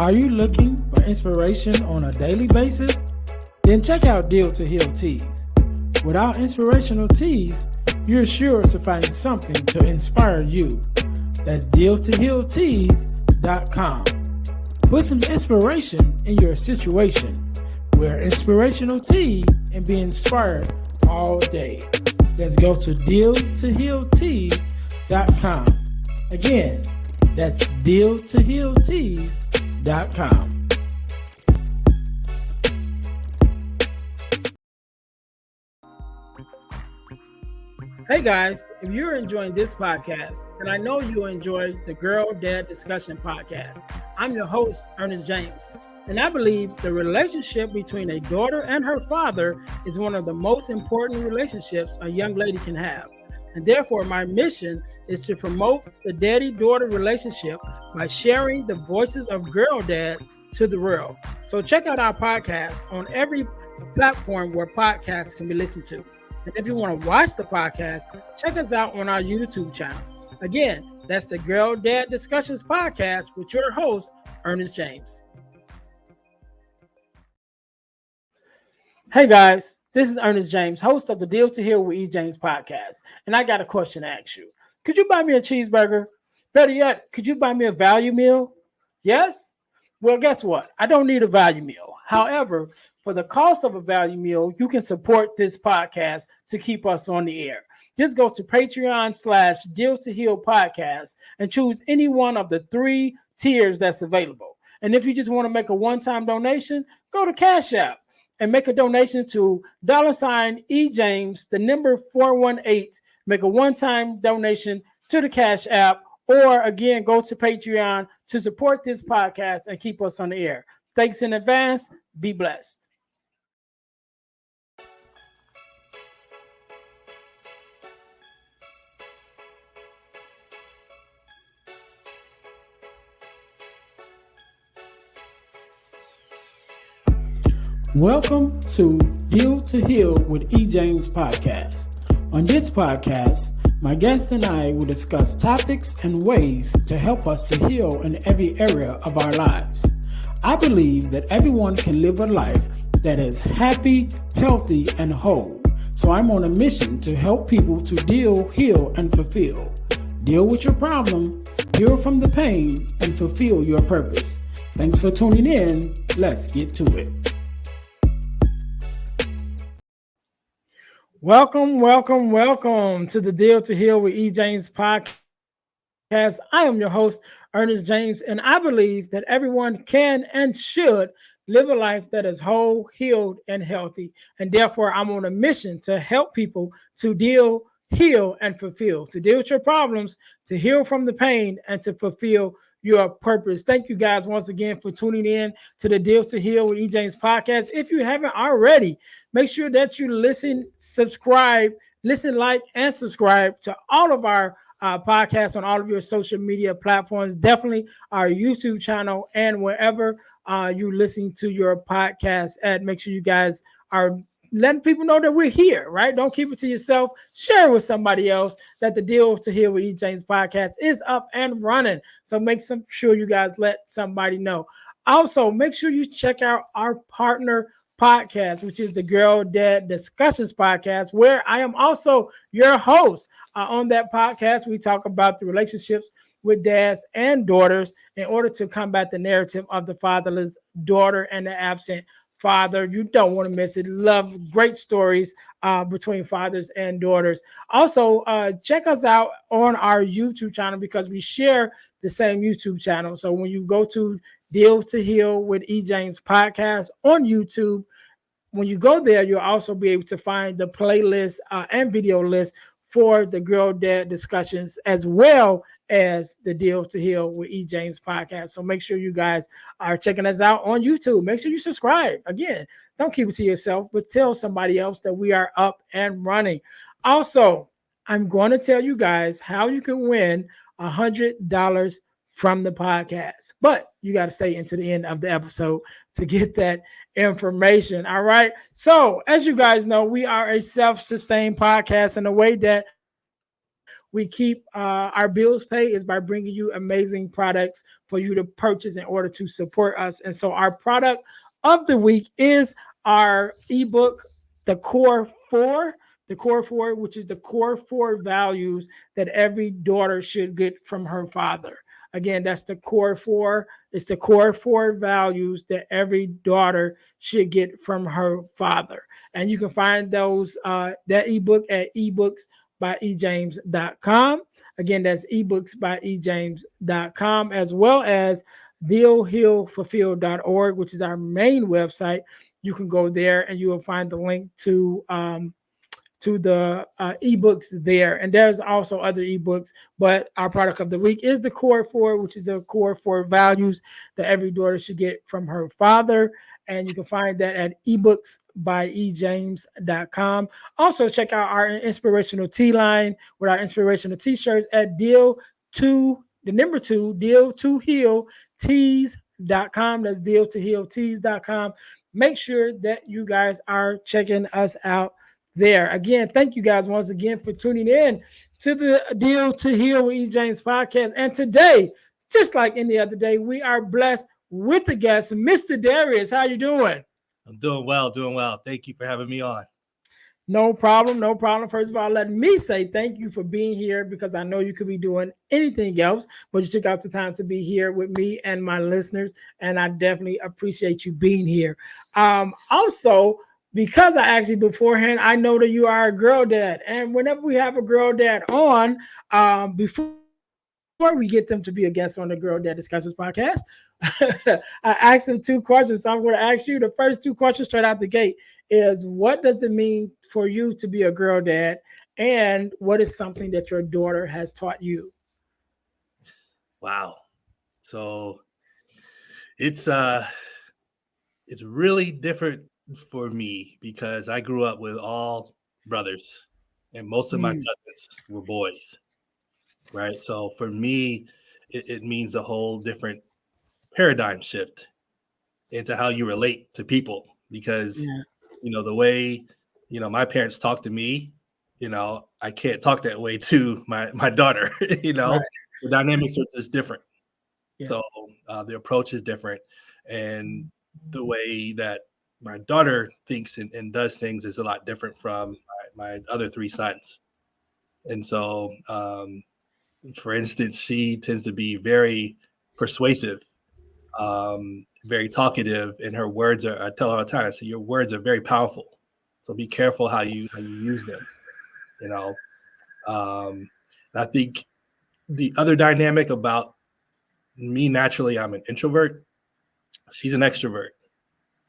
Are you looking for inspiration on a daily basis? Then check out Deal to Heal Teas. With our inspirational teas, you're sure to find something to inspire you. That's dealtohealteas.com. Put some inspiration in your situation. Wear inspirational tea and be inspired all day. Let's go to dealtohealteas.com. Again, that's dealtohealteas.com. Hey guys, if you're enjoying this podcast, then I know you'll enjoy the Girl Dad Discussion podcast. I'm your host, Ernest James, and I believe the relationship between a daughter and her father is one of the most important relationships a young lady can have. And therefore, my mission is to promote the daddy-daughter relationship by sharing the voices of girl dads to the world. So check out our podcast on every platform where podcasts can be listened to. And if you want to watch the podcast, check us out on our YouTube channel. Again, that's the Girl Dad Discussions podcast with your host, Ernest James. Hey guys, this is Ernest James, host of the Deal to Heal with E. James podcast. And I got a question to ask you. Could you buy me a cheeseburger? Better yet, could you buy me a value meal? Yes? Well, guess what? I don't need a value meal. However, for the cost of a value meal, you can support this podcast to keep us on the air. Just go to Patreon/Deal to Heal podcast and choose any one of the 3 tiers that's available. And if you just want to make a one-time donation, go to Cash App and make a donation to $eJames, the number 418. Make a one-time donation to the Cash App, or again, go to Patreon to support this podcast and keep us on the air. Thanks in advance. Be blessed. Welcome to Deal to Heal with E. James podcast. On this podcast, my guest and I will discuss topics and ways to help us to heal in every area of our lives. I believe that everyone can live a life that is happy, healthy, and whole. So I'm on a mission to help people to deal, heal, and fulfill. Deal with your problem, heal from the pain, and fulfill your purpose. Thanks for tuning in. Let's get to it. Welcome to the Deal to Heal with E. James podcast. I am your host, Ernest James, and I believe that everyone can and should live a life that is whole, healed, and healthy. And therefore, I'm on a mission to help people to deal, heal, and fulfill, to deal with your problems, to heal from the pain, and to fulfill your purpose. Thank you guys once again for tuning in to the Deal to Heal with E. James podcast. If you haven't already, make sure that you listen, like, and subscribe to all of our podcasts on all of your social media platforms, definitely our YouTube channel, and wherever you listen to your podcast at. Make sure you guys are letting people know that we're here, right? Don't keep it to yourself. Share it with somebody else that the Deal to Heal with E. James podcast is up and running. So make sure you guys let somebody know. Also, make sure you check out our partner podcast, which is the Girl Dad Discussions podcast, where I am also your host. On that podcast, we talk about the relationships with dads and daughters in order to combat the narrative of the fatherless daughter and the absent father. You don't want to miss it. Love great stories between fathers and daughters. Also, check us out on our YouTube channel because we share the same YouTube channel. So when you go to Deal to Heal with E. James podcast on YouTube, when you go there, you'll also be able to find the playlist and video list for the Girl Dad Discussions, as well as the Deal to Heal with E. James podcast. So make sure you guys are checking us out on YouTube. Make sure you subscribe. Again, don't keep it to yourself, but tell somebody else that we are up and running. Also, I'm going to tell you guys how you can win $100 from the podcast, but you got to stay into the end of the episode to get that information. All right. So as you guys know, we are a self-sustained podcast in a way that we keep our bills paid is by bringing you amazing products for you to purchase in order to support us. And so our product of the week is our ebook, The Core Four. The Core Four, which is the core four values that every daughter should get from her father. Again, that's the core four. It's the core four values that every daughter should get from her father. And you can find those that ebook at ebooksbyejames.com. Again, that's ebooksbyejames.com, as well as dealhealfulfill.org, which is our main website. You can go there and you will find the link to the ebooks there. And there's also other ebooks, but our product of the week is the Core Four, which is the core four values that every daughter should get from her father. And you can find that at ebooksbyejames.com. Also, check out our inspirational tea line with our inspirational t-shirts at deal to heal tees.com. That's deal to heal tees.com. Make sure that you guys are checking us out there. Again, thank you guys once again for tuning in to the Deal to Heal with E. James podcast. And today, just like any other day, we are blessed with the guest, Mr. Darius. How you doing? I'm doing well, doing well. Thank you for having me on. No problem, no problem. First of all, let me say thank you for being here, because I know you could be doing anything else, but you took out the time to be here with me and my listeners, and I definitely appreciate you being here. Also, because I asked you beforehand, I know that you are a girl dad. And whenever we have a girl dad on, before we get them to be a guest on the Girl Dad Discussions podcast, I asked them two questions. So I'm going to ask you the first two questions straight out the gate is, what does it mean for you to be a girl dad? And what is something that your daughter has taught you? Wow. So it's really different for me because I grew up with all brothers and most of my cousins were boys, right? So for me, it means a whole different paradigm shift into how you relate to people because, the way, my parents talk to me, I can't talk that way to my daughter, Right. the dynamics are just different. Yeah. So the approach is different. And the way that my daughter thinks and does things is a lot different from my other three sons. And so, for instance, she tends to be very persuasive, very talkative, and her words are, I tell her all the time, so your words are very powerful. So be careful how you use them, I think the other dynamic about me, naturally, I'm an introvert. She's an extrovert.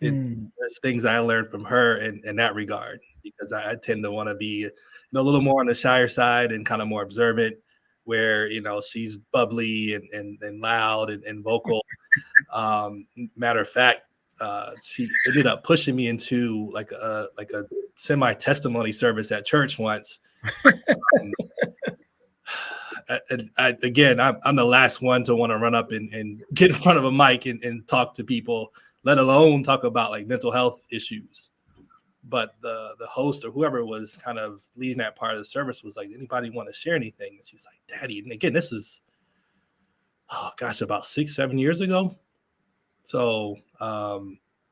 There's things I learned from her in that regard, because I tend to want to be a little more on the shyer side and kind of more observant, where she's bubbly and loud and vocal. Matter of fact, she ended up pushing me into like a semi-testimony service at church once. Again, I'm the last one to want to run up and get in front of a mic and talk to people, let alone talk about like mental health issues. But the host or whoever was kind of leading that part of the service was like, anybody want to share anything? And she's like, Daddy. And again, this is, about 6-7 years ago. So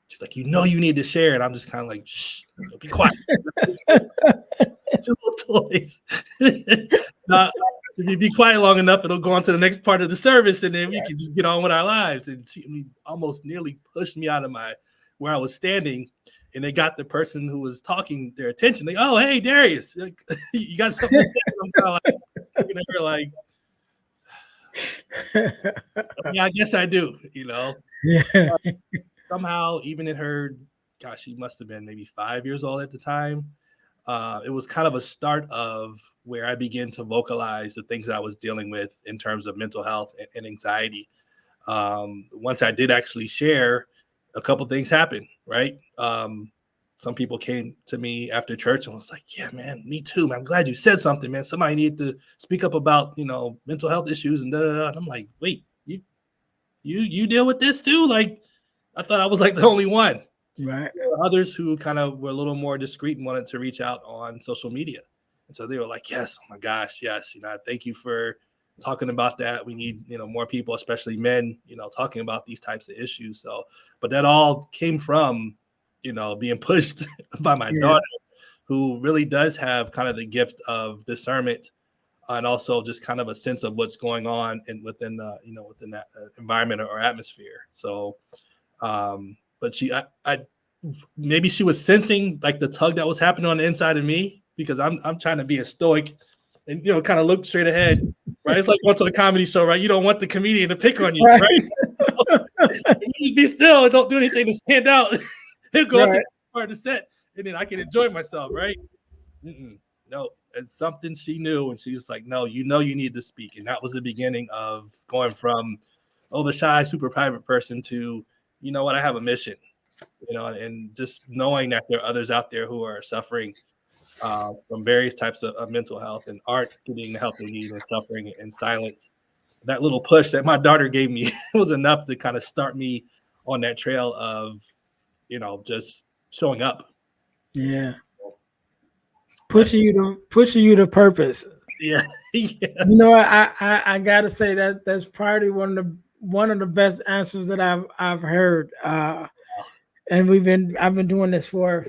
she's like, you need to share. And I'm just kind of like, shh, be quiet. Your little toys. If you be quiet long enough, it'll go on to the next part of the service, and then we can just get on with our lives. And she almost nearly pushed me out of where I was standing, and they got the person who was talking their attention. Like, oh, hey, Darius, like, you got something to say? I'm kind of like, looking at her like, yeah, I guess I do, Yeah. Somehow, even in her, she must have been maybe 5 years old at the time. It was kind of a start of where I began to vocalize the things that I was dealing with in terms of mental health and anxiety. Once I did actually share, a couple things happened, right? Some people came to me after church and was like, yeah, man, me too, man. I'm glad you said something, man. Somebody needed to speak up about, mental health issues and da-da-da. And I'm like, wait, you deal with this too? Like, I thought I was like the only one. Right. There were others who kind of were a little more discreet and wanted to reach out on social media. And so they were like, yes, oh my gosh, yes, thank you for talking about that. We need, more people, especially men, talking about these types of issues. So, but that all came from, being pushed by my daughter, who really does have kind of the gift of discernment and also just kind of a sense of what's going on within that environment or atmosphere. So, but I maybe she was sensing like the tug that was happening on the inside of me, because I'm trying to be a stoic and kind of look straight ahead, right? It's like going to a comedy show, right? You don't want the comedian to pick on you, right? So, you be still and don't do anything to stand out. He'll go up to part of the set, and then I can enjoy myself, right? No, it's something she knew, and she's like, no, you need to speak. And that was the beginning of going from, the shy, super private person to, what, I have a mission, and just knowing that there are others out there who are suffering from various types of mental health and aren't getting the help they need and suffering in silence. That little push that my daughter gave me was enough to kind of start me on that trail of, just showing up. Yeah. Pushing you to purpose. Yeah. I gotta say that's probably one of the best answers that I've heard. And I've been doing this for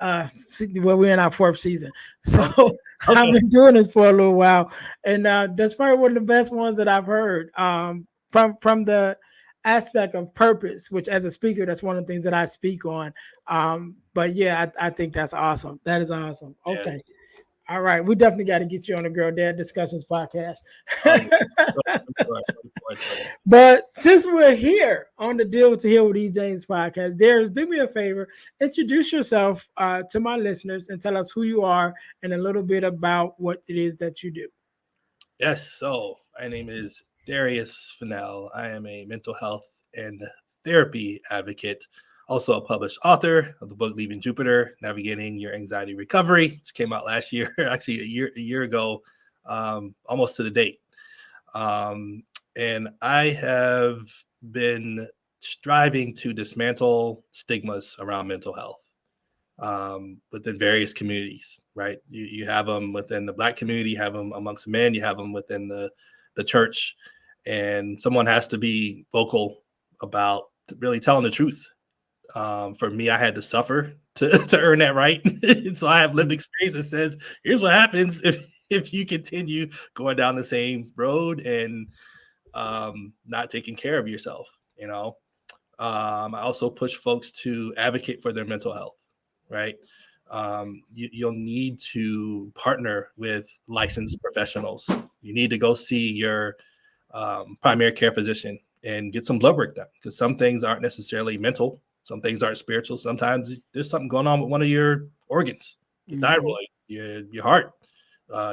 we're in our 4th season, so okay. I've been doing this for a little while, and that's probably one of the best ones that I've heard from the aspect of purpose, which as a speaker, that's one of the things that I speak on. But yeah, I think that's awesome. That is awesome. Okay. Yeah. All right, we definitely got to get you on the Girl Dad Discussions podcast. But since we're here on the Deal to Heal with E. James podcast, Darius, do me a favor, introduce yourself to my listeners and tell us who you are and a little bit about what it is that you do. Yes, so my name is Darius Fennell. I am a mental health and therapy advocate, also a published author of the book Leaving Jupiter, Navigating Your Anxiety Recovery, which came out last year, actually a year ago, almost to the date. And I have been striving to dismantle stigmas around mental health within various communities, right? You have them within the Black community, you have them amongst men, you have them within the church, and someone has to be vocal about really telling the truth. For me, I had to suffer to earn that right. So I have lived experience that says, here's what happens if you continue going down the same road and not taking care of yourself. I also push folks to advocate for their mental health, right? You'll need to partner with licensed professionals. You need to go see your primary care physician and get some blood work done, because some things aren't necessarily mental. Some things aren't spiritual. Sometimes there's something going on with one of your organs, your thyroid, your heart,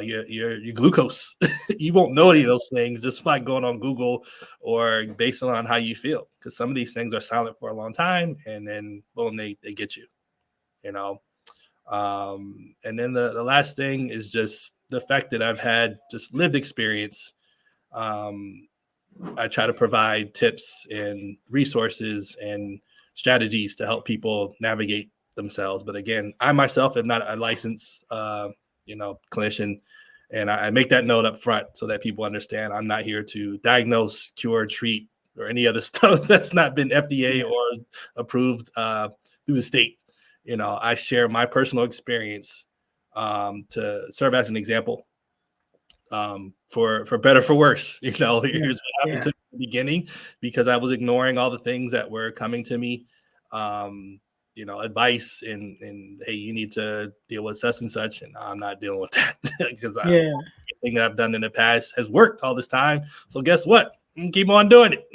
your glucose. You won't know any of those things just by going on Google or based on how you feel, because some of these things are silent for a long time, and then boom, they get you. And then the last thing is just the fact that I've had just lived experience. I try to provide tips and resources and strategies to help people navigate themselves. But again, I myself am not a licensed, clinician. And I make that note up front so that people understand I'm not here to diagnose, cure, treat, or any other stuff that's not been FDA or approved through the state. I share my personal experience to serve as an example. For better, for worse, here's what happened to me in the beginning, because I was ignoring all the things that were coming to me, advice and hey, you need to deal with such and such, and I'm not dealing with that because everything that I've done in the past has worked all this time. So guess what? Keep on doing it.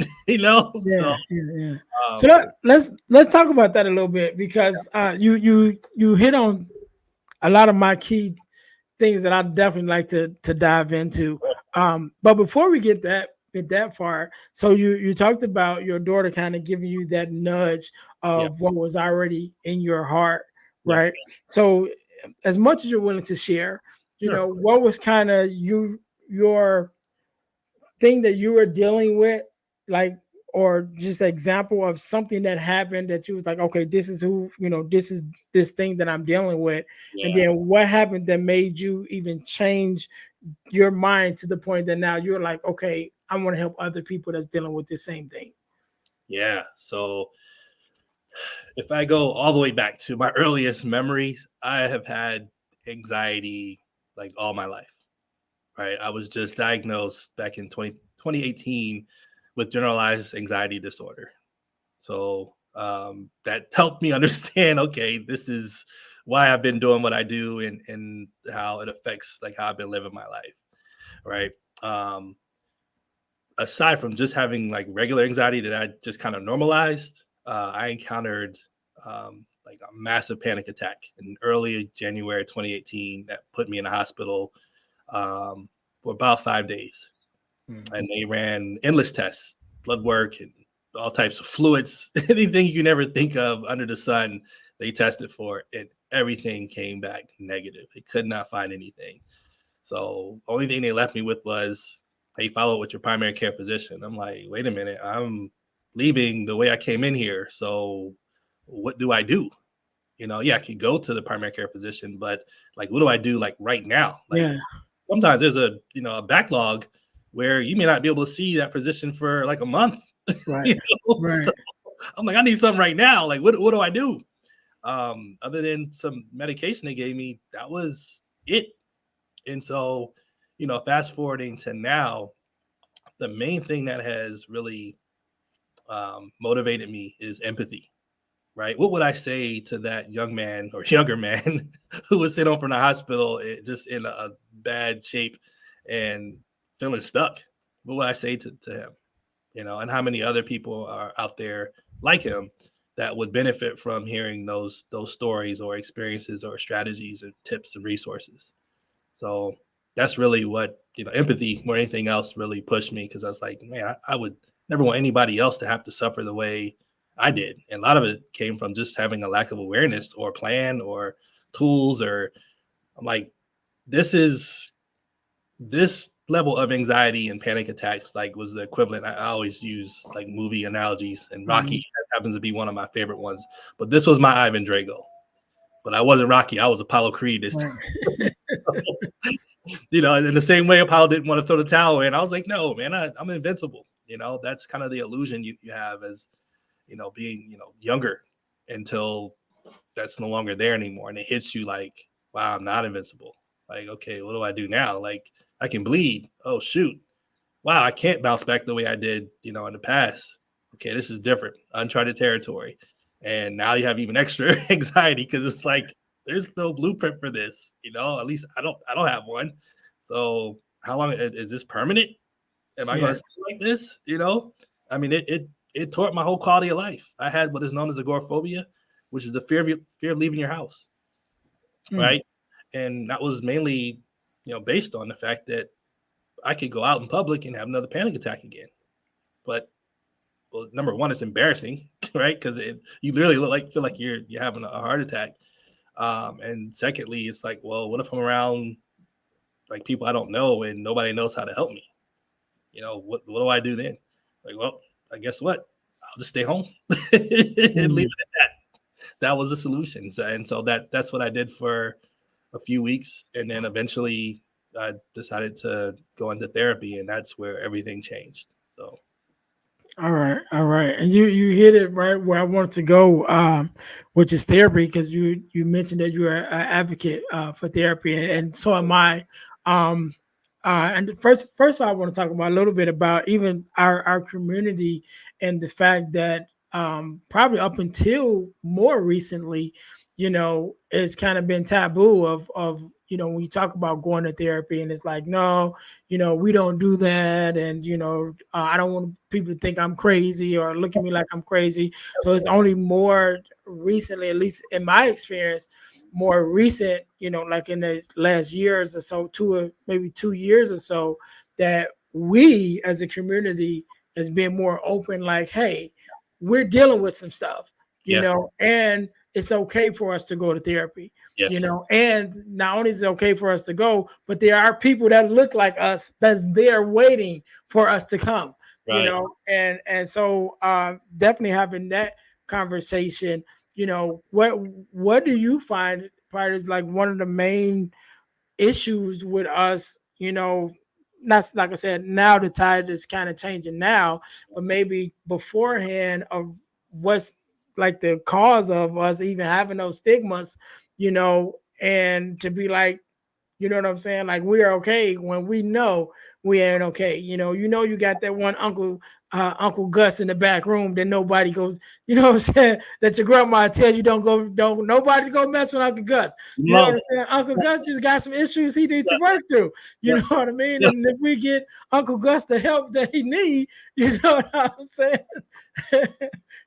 So let's talk about that a little bit, because you hit on a lot of my key things that I definitely like to dive into. But before we get that far, so you talked about your daughter kind of giving you that nudge of what was already in your heart, right? So as much as you're willing to share, what was kind of your thing that you were dealing with, like or just an example of something that happened that you was like, okay, this is who, this is this thing that I'm dealing with. And Yeah. then what happened that made you even change your mind to the point that now you're like, okay, I want to help other people that's dealing with the same thing. Yeah. So if I go all the way back to my earliest memories, I have had anxiety like all my life, right? I was just diagnosed back in 2018 with generalized anxiety disorder. So that helped me understand, okay, this is why I've been doing what I do, and how it affects like how I've been living my life, right? Um, Aside from just having like regular anxiety that I just kind of normalized, I encountered like a massive panic attack in early January 2018 that put me in the hospital for about 5 days. And they ran endless tests, blood work, and all types of fluids, anything you can ever think of under the sun. They tested for, and everything came back negative. They could not find anything. So only thing they left me with was, hey, follow up with your primary care physician. I'm like, wait a minute, I'm leaving the way I came in here. So what do I do? Yeah, I could go to the primary care physician, but like, what do I do like right now? Like Yeah. sometimes there's a backlog where you may not be able to see that physician for like a month. Right. you Right. So I'm like, I need something right now. Like, what do I do? Other than some medication they gave me, that was it. And so, fast forwarding to now, the main thing that has really motivated me is empathy, right? What would I say to that young man or younger man who was sent home from the hospital just in a bad shape and feeling stuck? What would I say to him? And how many other people are out there like him that would benefit from hearing those stories or experiences or strategies or tips and resources. So that's really what, empathy more than anything else really pushed me, because I was like, man, I would never want anybody else to have to suffer the way I did. And a lot of it came from just having a lack of awareness or plan or tools. Or I'm like, this level of anxiety and panic attacks like was the equivalent. I always use like movie analogies, and Rocky happens to be one of my favorite ones. But this was my Ivan Drago. But I wasn't Rocky. I was Apollo Creed this time. Right. In the same way Apollo didn't want to throw the towel in, I was like, no, man, I'm invincible. That's kind of the illusion you have as, being, younger, until that's no longer there anymore. And it hits you like, wow, I'm not invincible. Like, okay, what do I do now? Like, I can bleed. Oh, shoot. Wow, I can't bounce back the way I did, in the past. Okay, this is different, uncharted territory. And now you have even extra anxiety because it's like, there's no blueprint for this, at least I don't have one. So how long is this permanent? Am I going Yeah. to stay like this? I mean, it tore up my whole quality of life. I had what is known as agoraphobia, which is the fear of leaving your house, Mm. right? And that was mainly, based on the fact that I could go out in public and have another panic attack again. But well, number one, it's embarrassing, right? Because you literally feel like you're having a heart attack. And secondly, it's like, well, what if I'm around like people I don't know and nobody knows how to help me? What do I do then? Like, well, I guess what? I'll just stay home and leave Mm. it at that. That was the solution. So that's what I did for a few weeks, and then eventually I decided to go into therapy, and that's where everything changed. So All right, all right, and you hit it right where I wanted to go, which is therapy, because you mentioned that you're an advocate for therapy, and so am I. Um, and first, I want to talk about a little bit about even our community and the fact that probably up until more recently, it's kind of been taboo of when you talk about going to therapy, and it's like, no, we don't do that. And, I don't want people to think I'm crazy or look at me like I'm crazy. So it's only more recently, at least in my experience, more recent, like in the last years or so, maybe 2 years or so, that we as a community has been more open, like, hey, we're dealing with some stuff, yeah, and it's okay for us to go to therapy, yes, and not only is it okay for us to go, but there are people that look like us that's there waiting for us to come. Right. and so definitely having that conversation. What do you find part is like one of the main issues with us, that's like I said, now the tide is kind of changing now, but maybe beforehand of what's like the cause of us even having those stigmas, and to be like, you know what I'm saying? Like we're okay when we know we ain't okay. You got that one Uncle Gus in the back room that nobody goes, you know what I'm saying? That your grandma tell you don't nobody go mess with Uncle Gus. You know what Love. I'm saying? Uncle Gus just got some issues he needs to Yeah. work through. You Yeah. know what I mean? Yeah. And if we get Uncle Gus the help that he need, you know what I'm saying?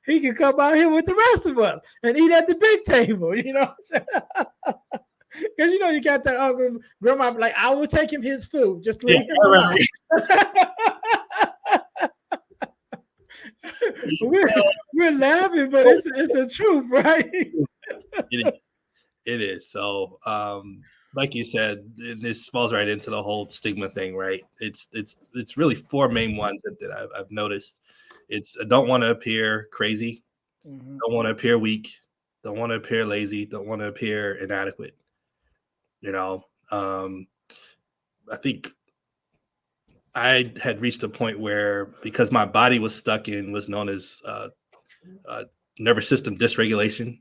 He can come out here with the rest of us and eat at the big table. You know what I'm saying? Because you got that uncle grandma be like, I will take him his food. Just Yeah. leave him I alone. remember. we're laughing, but it's the truth, right? It is. It is. So, like you said, this falls right into the whole stigma thing, right? It's really four main ones that I've noticed. It's I don't want to appear crazy, Mm-hmm. don't want to appear weak, don't want to appear lazy, don't want to appear inadequate. You know, I think I had reached a point where because my body was stuck in what's known as uh, nervous system dysregulation,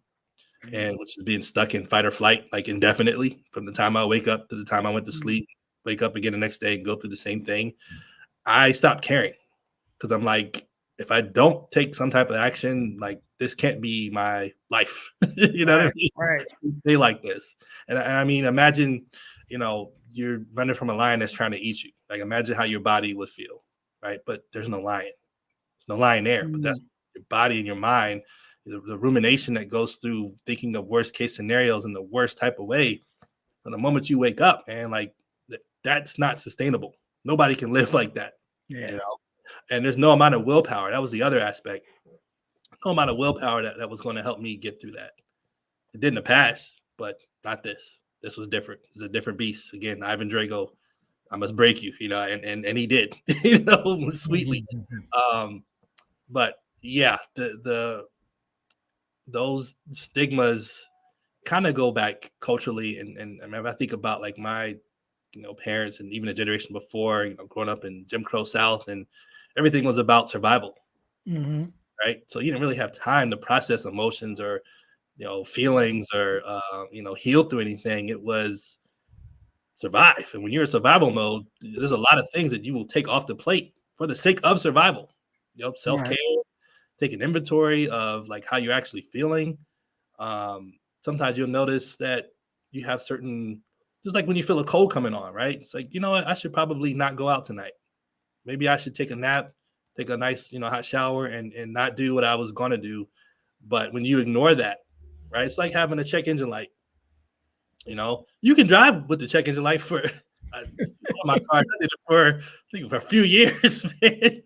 and which is being stuck in fight or flight like indefinitely from the time I wake up to the time I went to sleep, wake up again the next day and go through the same thing. I stopped caring because I'm like, if I don't take some type of action, like this can't be my life. You know what I Right, mean? right. They like this. And I mean, imagine, you're running from a lion that's trying to eat you. Like imagine how your body would feel, right? But there's no lion. There's no lion there, but that's Mm, your body and your mind, the rumination that goes through thinking of worst case scenarios in the worst type of way. From the moment you wake up, man, like that's not sustainable. Nobody can live like that, yeah. you know. And there's no amount of willpower. That was the other aspect. No amount of willpower that was going to help me get through that. It did in the past, but not this. This was different. It's a different beast. Again, Ivan Drago, I must break you, and he did, sweetly. Um, but yeah, the those stigmas kind of go back culturally, and I mean, I think about like my parents and even a generation before, growing up in Jim Crow South, and everything was about survival, Mm-hmm. right? So you didn't really have time to process emotions or feelings or heal through anything. It was survive, and when you're in survival mode, there's a lot of things that you will take off the plate for the sake of survival. Self-care, Right. take an inventory of like how you're actually feeling. Sometimes you'll notice that you have certain, just like when you feel a cold coming on, right? It's like, you know what, I should probably not go out tonight. Maybe I should take a nap, take a nice, hot shower, and not do what I was gonna do. But when you ignore that, right, it's like having a check engine light. You can drive with the check engine light for my car. I did it for I think for a few years, man.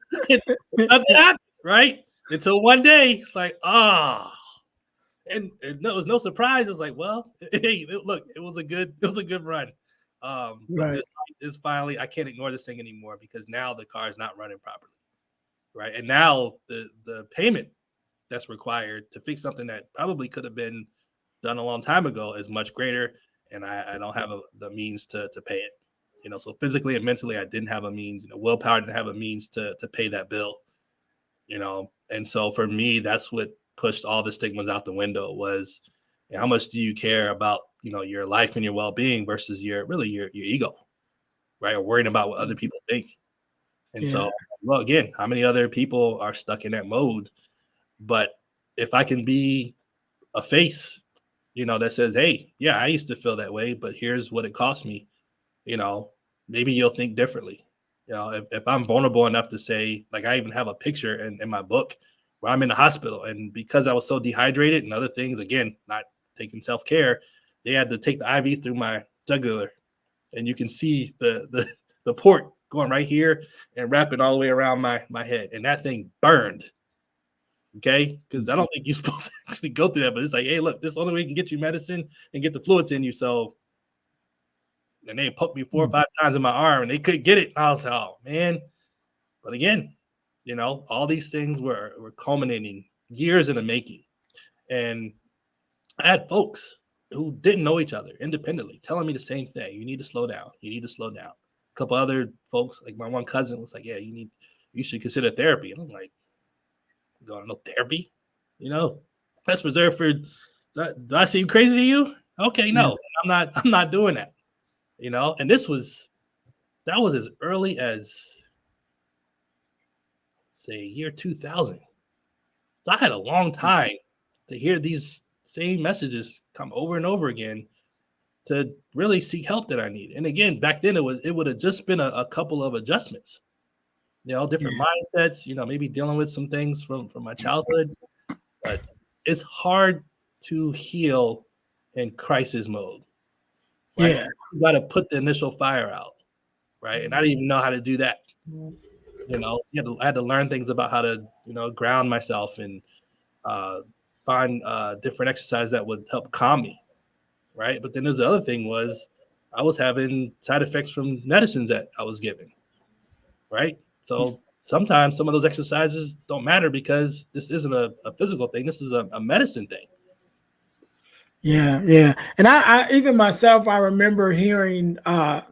Nothing happened, right? Until one day, it's like, and no, it was no surprise. It was like, well, hey, look, it was a good run. But Right. this is finally, I can't ignore this thing anymore because now the car is not running properly, right? And now the payment that's required to fix something that probably could have been done a long time ago is much greater, and I don't have the means to pay it. So physically and mentally, I didn't have a means. Willpower didn't have a means to pay that bill. And so for me, that's what pushed all the stigmas out the window was how much do you care about your life and your well-being versus your ego, right? Or worrying about what other people think. And Yeah. so, well, again, how many other people are stuck in that mode? But if I can be a face, that says, hey, yeah, I used to feel that way, but here's what it cost me, you know, maybe you'll think differently. If I'm vulnerable enough to say, like, I even have a picture in my book where I'm in the hospital, and because I was so dehydrated and other things, again, not taking self-care, they had to take the IV through my jugular, and you can see the port going right here and wrapping all the way around my head, and that thing burned. Okay, because I don't think you're supposed to actually go through that, but it's like, hey, look, this is the only way we can get you medicine and get the fluids in you. So, and they poked me 4 or 5 times in my arm, and they couldn't get it. And I was like, oh man. But again, You know, all these things were culminating years in the making. And I had folks who didn't know each other independently telling me the same thing. You need to slow down. You need to slow down. A couple other folks, like my one cousin, was like, "Yeah, you should consider therapy." And I'm like, "Going no therapy? You know, that's reserved for. Do I seem crazy to you? Okay, Yeah. no, I'm not. I'm not doing that. You know." And that was as early as say year 2000. So I had a long time to hear these same messages come over and over again to really seek help that I need. And again, back then it would have just been a couple of adjustments, you know, different Yeah. mindsets, you know, maybe dealing with some things from my childhood. But it's hard to heal in crisis mode, right? Yeah. You got to put the initial fire out, right? And I didn't even know how to do that. You know, I had to learn things about how to, you know, ground myself and uh, find different exercises that would help calm me, right? But then there's the other thing was I was having side effects from medicines that I was given, right? So sometimes some of those exercises don't matter because this isn't a physical thing. This is a medicine thing. Yeah, yeah. And I even myself, I remember hearing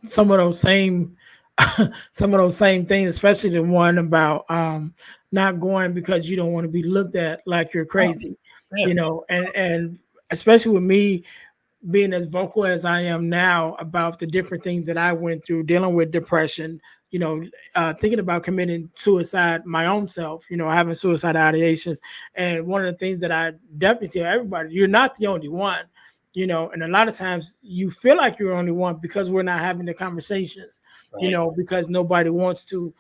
some of those same some of those same things, especially the one about not going because you don't want to be looked at like you're Oh, crazy, yeah, and especially with me being as vocal as I am now about the different things that I went through, dealing with depression, thinking about committing suicide, my own self, having suicide ideations. And one of the things that I definitely tell everybody, you're not the only one, and a lot of times you feel like you're the only one because we're not having the conversations, right, because nobody wants to,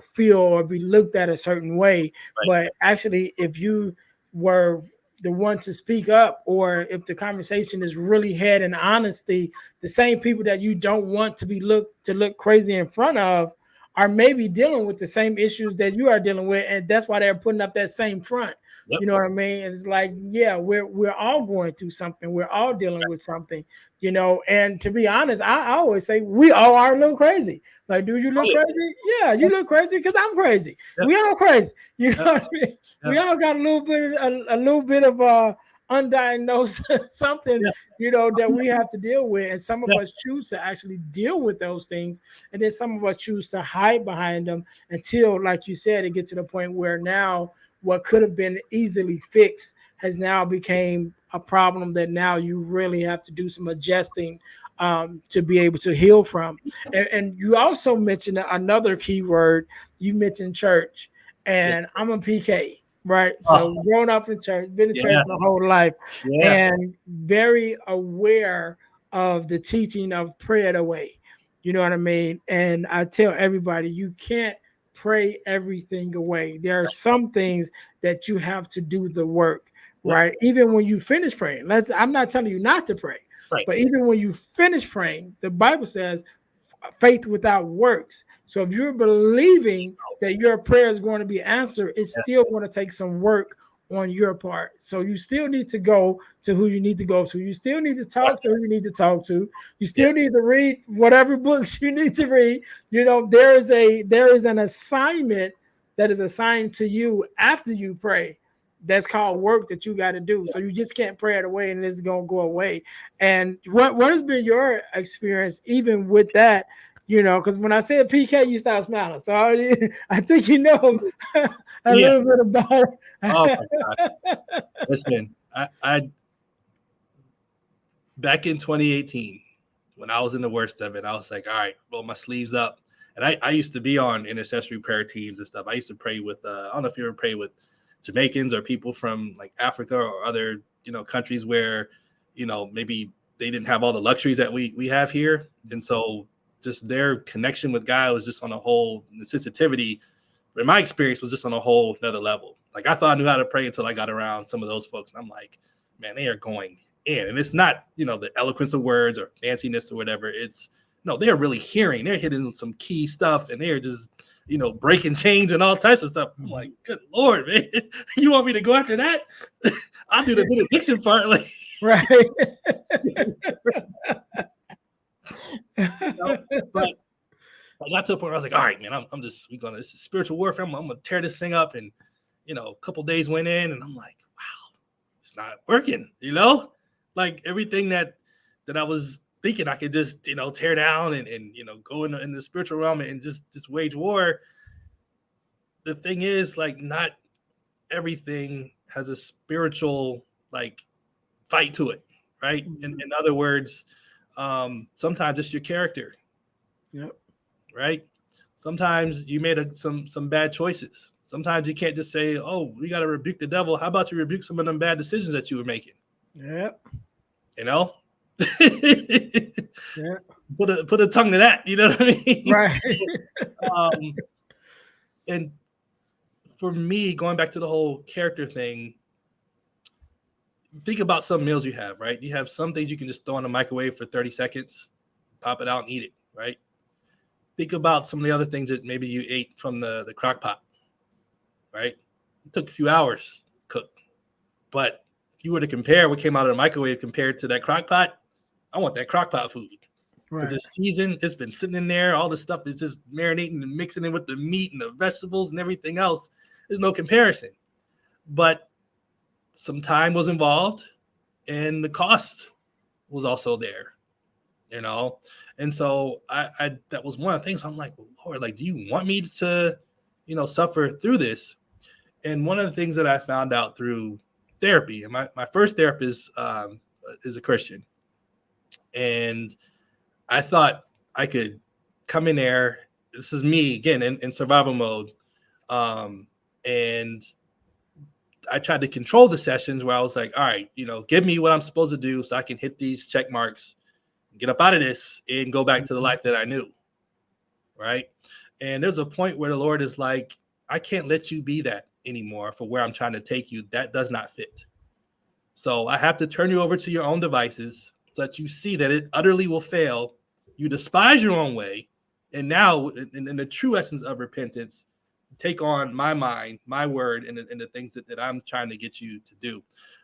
feel or be looked at a certain way. right. But actually, if you were the one to speak up, or if the conversation is really had in honesty, the same people that you don't want to be look crazy in front of are maybe dealing with the same issues that you are dealing with, and that's why they're putting up that same front. Yep, You know what I mean? It's like, yeah, we're all going through something, we're all dealing with something, and to be honest, I always say we all are a little crazy. Like, do you oh, look yeah. crazy? Yeah, you look crazy because I'm crazy. Yep, We all crazy. You yep, know what I mean? We yep, all got a little bit of undiagnosed something, yep, that we have to deal with. And some of yep, us choose to actually deal with those things. And then some of us choose to hide behind them until, like you said, it gets to the point where now what could have been easily fixed has now became a problem that now you really have to do some adjusting to be able to heal from. And you also mentioned another key word. You mentioned church, yep. and I'm a PK, right? Oh, So grown up in church, been in church yeah, my whole life, yeah, and very aware of the teaching of pray it away. You know what I mean? And I tell everybody, you can't pray everything away. There are some things that you have to do the work, yep, right? Even when you finish praying. I'm not telling you not to pray, right, but even when you finish praying, the Bible says faith without works. So if you're believing that your prayer is going to be answered, it's yeah, still going to take some work on your part. So you still need to go to who you need to go to. You still need to right, talk to who you need to talk to. You yeah, still need to read whatever books you need to read. There is an assignment that is assigned to you after you pray. That's called work that you got to do. So you just can't pray it away and it's gonna go away. And what has been your experience even with that? Because when I said PK, you start smiling. So I think you know a yeah. little bit about Oh it. my God. Listen, I back in 2018, when I was in the worst of it, I was like, all right, roll my sleeves up. And I used to be on intercessory prayer teams and stuff. I used to pray with, I don't know if you ever pray with Jamaicans or people from like Africa or other, countries where, maybe they didn't have all the luxuries that we have here. And so just their connection with God was just on a whole, the sensitivity, in my experience, was just on a whole another level. Like I thought I knew how to pray until I got around some of those folks. And I'm like, man, they are going in. And it's not, the eloquence of words or fanciness or whatever. It's no, they're really hearing. They're hitting some key stuff and they're just, breaking chains and all types of stuff. I'm like, good Lord, man. You want me to go after that? I'll do the benediction part. Like, Right. but I got to a point where I was like, all right, man, this is spiritual warfare. I'm gonna tear this thing up. And, a couple days went in and I'm like, wow, it's not working, like everything that I was thinking I could just, tear down and go in the spiritual realm and just wage war. The thing is, like, not everything has a spiritual, like, fight to it, right? In other words, sometimes it's your character. Yep. Right? Sometimes you made some bad choices. Sometimes you can't just say, "Oh, we got to rebuke the devil." How about you rebuke some of them bad decisions that you were making? Yep. You know, Yeah. put a tongue to that. You know what I mean? Right. And for me, going back to the whole character thing, think about some meals you have. Right? You have some things you can just throw in the microwave for 30 seconds, pop it out, and eat it. Right? Think about some of the other things that maybe you ate from the crock pot. Right? It took a few hours to cook. But if you were to compare what came out of the microwave compared to that crock pot, I want that crock pot food. Because Right. it's seasoned, it's been sitting in there, all the stuff is just marinating and mixing it with the meat and the vegetables and everything else. There's no comparison. But some time was involved and the cost was also there, And so I that was one of the things. I'm like, well, Lord, like, do you want me to, suffer through this? And one of the things that I found out through therapy, and my first therapist is a Christian, and I thought I could come in there. This is me again in survival mode, and I tried to control the sessions where I was like, all right, give me what I'm supposed to do so I can hit these check marks, get up out of this, and go back to the life that I knew. Right. And there's a point where the Lord is like, I can't let you be that anymore for where I'm trying to take you. That does not fit. So I have to turn you over to your own devices so that you see that it utterly will fail. You despise your own way. And now, in the true essence of repentance, take on my mind, my word, and the things that I'm trying to get you to do.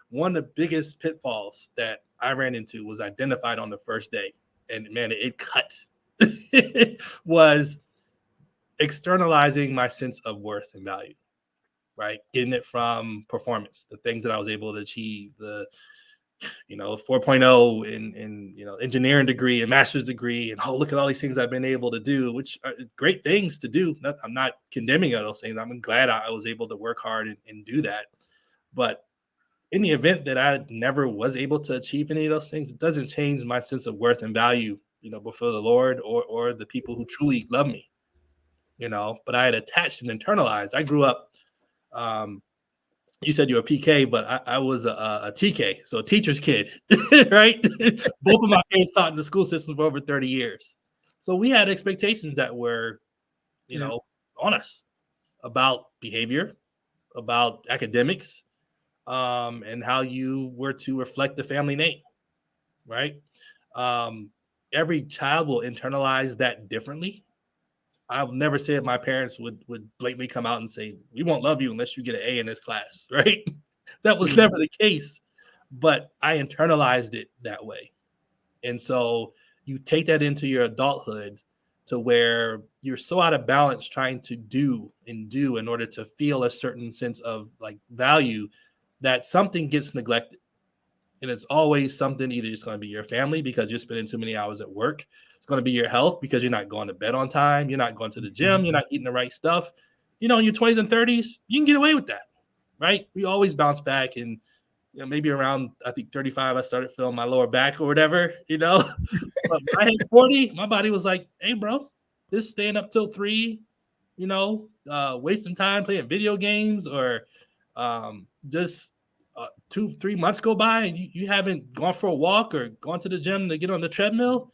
One of the biggest pitfalls that I ran into was identified on the first day. And man, it cut. Was externalizing my sense of worth and value, right? Getting it from performance, the things that I was able to achieve, the 4.0 in engineering degree and master's degree, and look at all these things I've been able to do, which are great things to do. I'm not condemning those things. I'm glad I was able to work hard and do that. But in the event that I never was able to achieve any of those things, it doesn't change my sense of worth and value, before the Lord or the people who truly love me. But I had attached and internalized. I grew up, you said you're a PK, but I was a TK, so a teacher's kid, right? Both of my parents taught in the school system for over 30 years. So we had expectations that were, on us about behavior, about academics, and how you were to reflect the family name, right? Every child will internalize that differently. I've never said my parents would blatantly come out and say, we won't love you unless you get an A in this class, right? That was never the case, but I internalized it that way. And so you take that into your adulthood to where you're so out of balance trying to do in order to feel a certain sense of like value that something gets neglected. And it's always something, either it's going to be your family because you're spending too many hours at work. It's going to be your health because you're not going to bed on time. You're not going to the gym. You're not eating the right stuff. In your 20s and 30s, you can get away with that, right? We always bounce back. And maybe around, I think 35, I started feeling my lower back or whatever, But when I hit 40, my body was like, hey, bro, this staying up till 3, wasting time playing video games or just 2-3 months go by and you haven't gone for a walk or gone to the gym to get on the treadmill.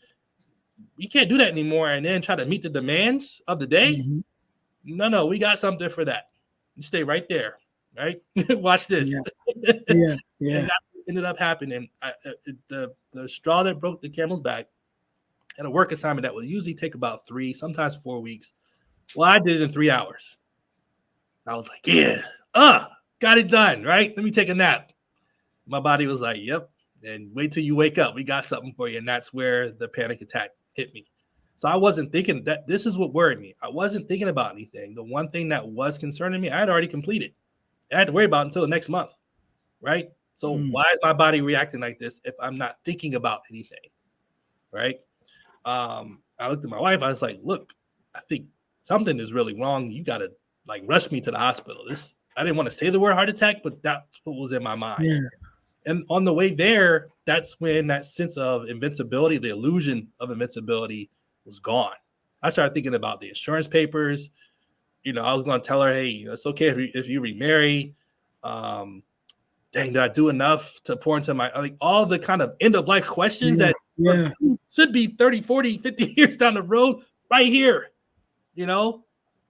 You can't do that anymore and then try to meet the demands of the day. Mm-hmm. No, we got something for that. You stay right there, right? Watch this. Yeah. And that's what ended up happening. The straw that broke the camel's back at a work assignment that would usually take about 3, sometimes 4 weeks. Well, I did it in 3 hours. I was like, yeah, got it done, right? Let me take a nap. My body was like, yep. And wait till you wake up. We got something for you. And that's where the panic attack hit me. So I wasn't thinking that this is what worried me. I wasn't thinking about anything. The one thing that was concerning me, I had already completed. I had to worry about it until the next month, right? So why is my body reacting like this if I'm not thinking about anything, right? I looked at my wife. I was like, look, I think something is really wrong. You got to like rush me to the hospital. I didn't want to say the word heart attack, but that's what was in my mind. Yeah. And on the way there, that's when that sense of invincibility, the illusion of invincibility was gone. I started thinking about the insurance papers. I was going to tell her, hey, it's okay if you remarry. Dang, did I do enough to pour into all the kind of end of life questions that should be 30, 40, 50 years down the road right here, And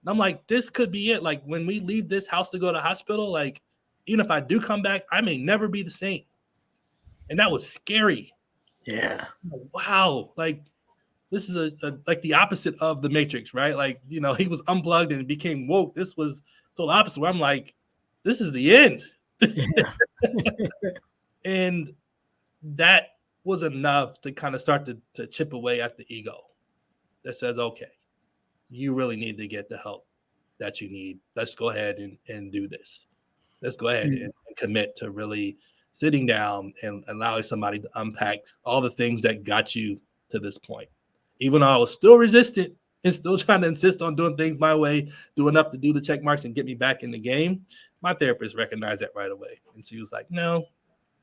I'm like, this could be it. Like when we leave this house to go to the hospital, like even if I do come back, I may never be the same. And that was scary. Yeah. Wow. Like this is like the opposite of the Matrix, right? Like, he was unplugged and became woke. This was total opposite where I'm like, this is the end. Yeah. And that was enough to kind of start to chip away at the ego that says, okay, you really need to get the help that you need. Let's go ahead and do this. Let's go ahead and commit to really sitting down and allowing somebody to unpack all the things that got you to this point. Even though I was still resistant and still trying to insist on doing things my way, do enough to do the check marks and get me back in the game, my therapist recognized that right away. And she was like, no,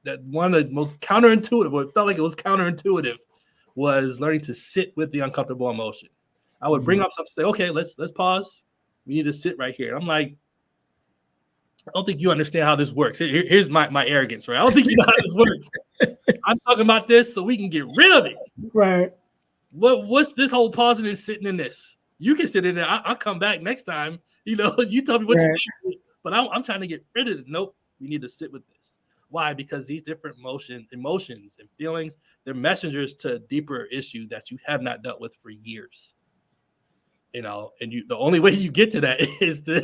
that one of the most counterintuitive, what felt like it was counterintuitive, was learning to sit with the uncomfortable emotion. I would bring up something, say, okay, let's pause. We need to sit right here. And I'm like, I don't think you understand how this works. Here's my arrogance, right? I don't think you know how this works. I'm talking about this so we can get rid of it. Right. What's this whole pausing and sitting in this? You can sit in there. I'll come back next time. You tell me what you need. But I'm trying to get rid of it. Nope. We need to sit with this. Why? Because these different emotions and feelings, they're messengers to a deeper issue that you have not dealt with for years. And the only way you get to that is to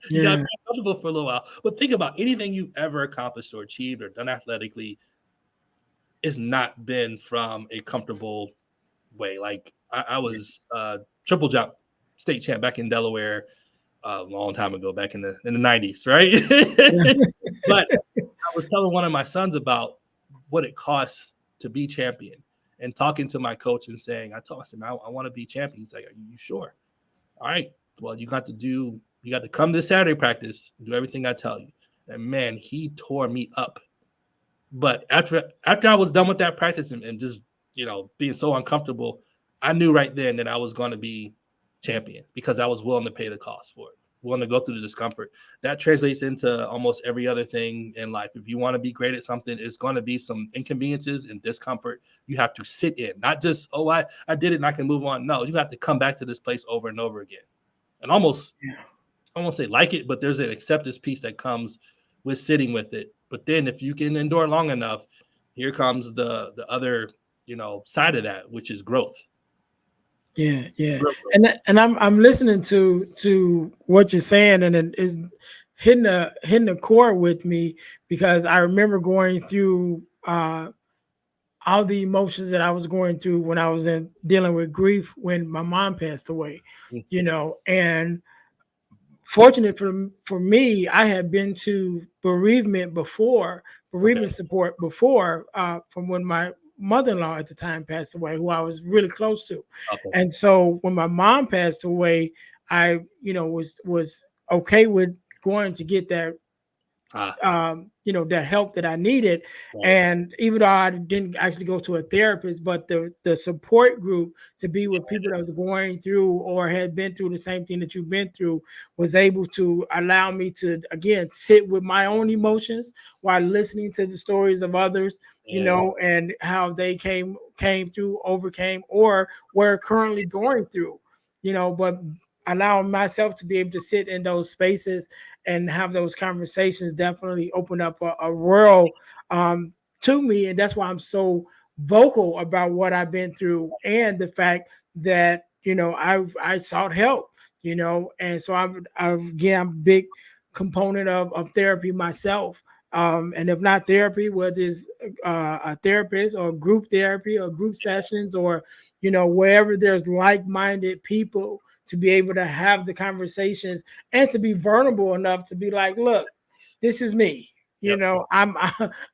you gotta be comfortable for a little while. But think about anything you've ever accomplished or achieved or done athletically is not been from a comfortable way. Like I was triple jump state champ back in Delaware a long time ago, back in the 90s, right? But I was telling one of my sons about what it costs to be champion and talking to my coach and saying, I told him, I want to be champion. He's like, are you sure? All right. Well, you got to come to Saturday practice, do everything I tell you. And man, he tore me up. But after I was done with that practice and just, being so uncomfortable, I knew right then that I was going to be champion because I was willing to pay the cost for it, willing to go through the discomfort. That translates into almost every other thing in life. If you want to be great at something, it's going to be some inconveniences and discomfort you have to sit in, not just, oh, I did it and I can move on. No, you have to come back to this place over and over again. And almost, I won't say like it, but there's an acceptance piece that comes with sitting with it. But then if you can endure long enough, here comes the other, side of that, which is growth. Yeah. And I'm listening to what you're saying, and it is hitting the core with me because I remember going through all the emotions that I was going through when I was dealing with grief when my mom passed away, and fortunate for me, I had been to bereavement support before, from when my mother-in-law at the time passed away, who I was really close to. Okay. And so when my mom passed away, I, was okay with going to get that that help that I needed. Right. And even though I didn't actually go to a therapist, but the support group to be with people that was going through or had been through the same thing that you've been through was able to allow me to, again, sit with my own emotions while listening to the stories of others, and how they came through, overcame, or were currently going through, but allowing myself to be able to sit in those spaces and have those conversations definitely opened up a world to me. And that's why I'm so vocal about what I've been through and the fact that, I sought help, and so I'm a big component of therapy myself. And if not therapy, whether it's a therapist or group therapy or group sessions, or wherever there's like-minded people, to be able to have the conversations and to be vulnerable enough to be like, look, this is me. Yep. I'm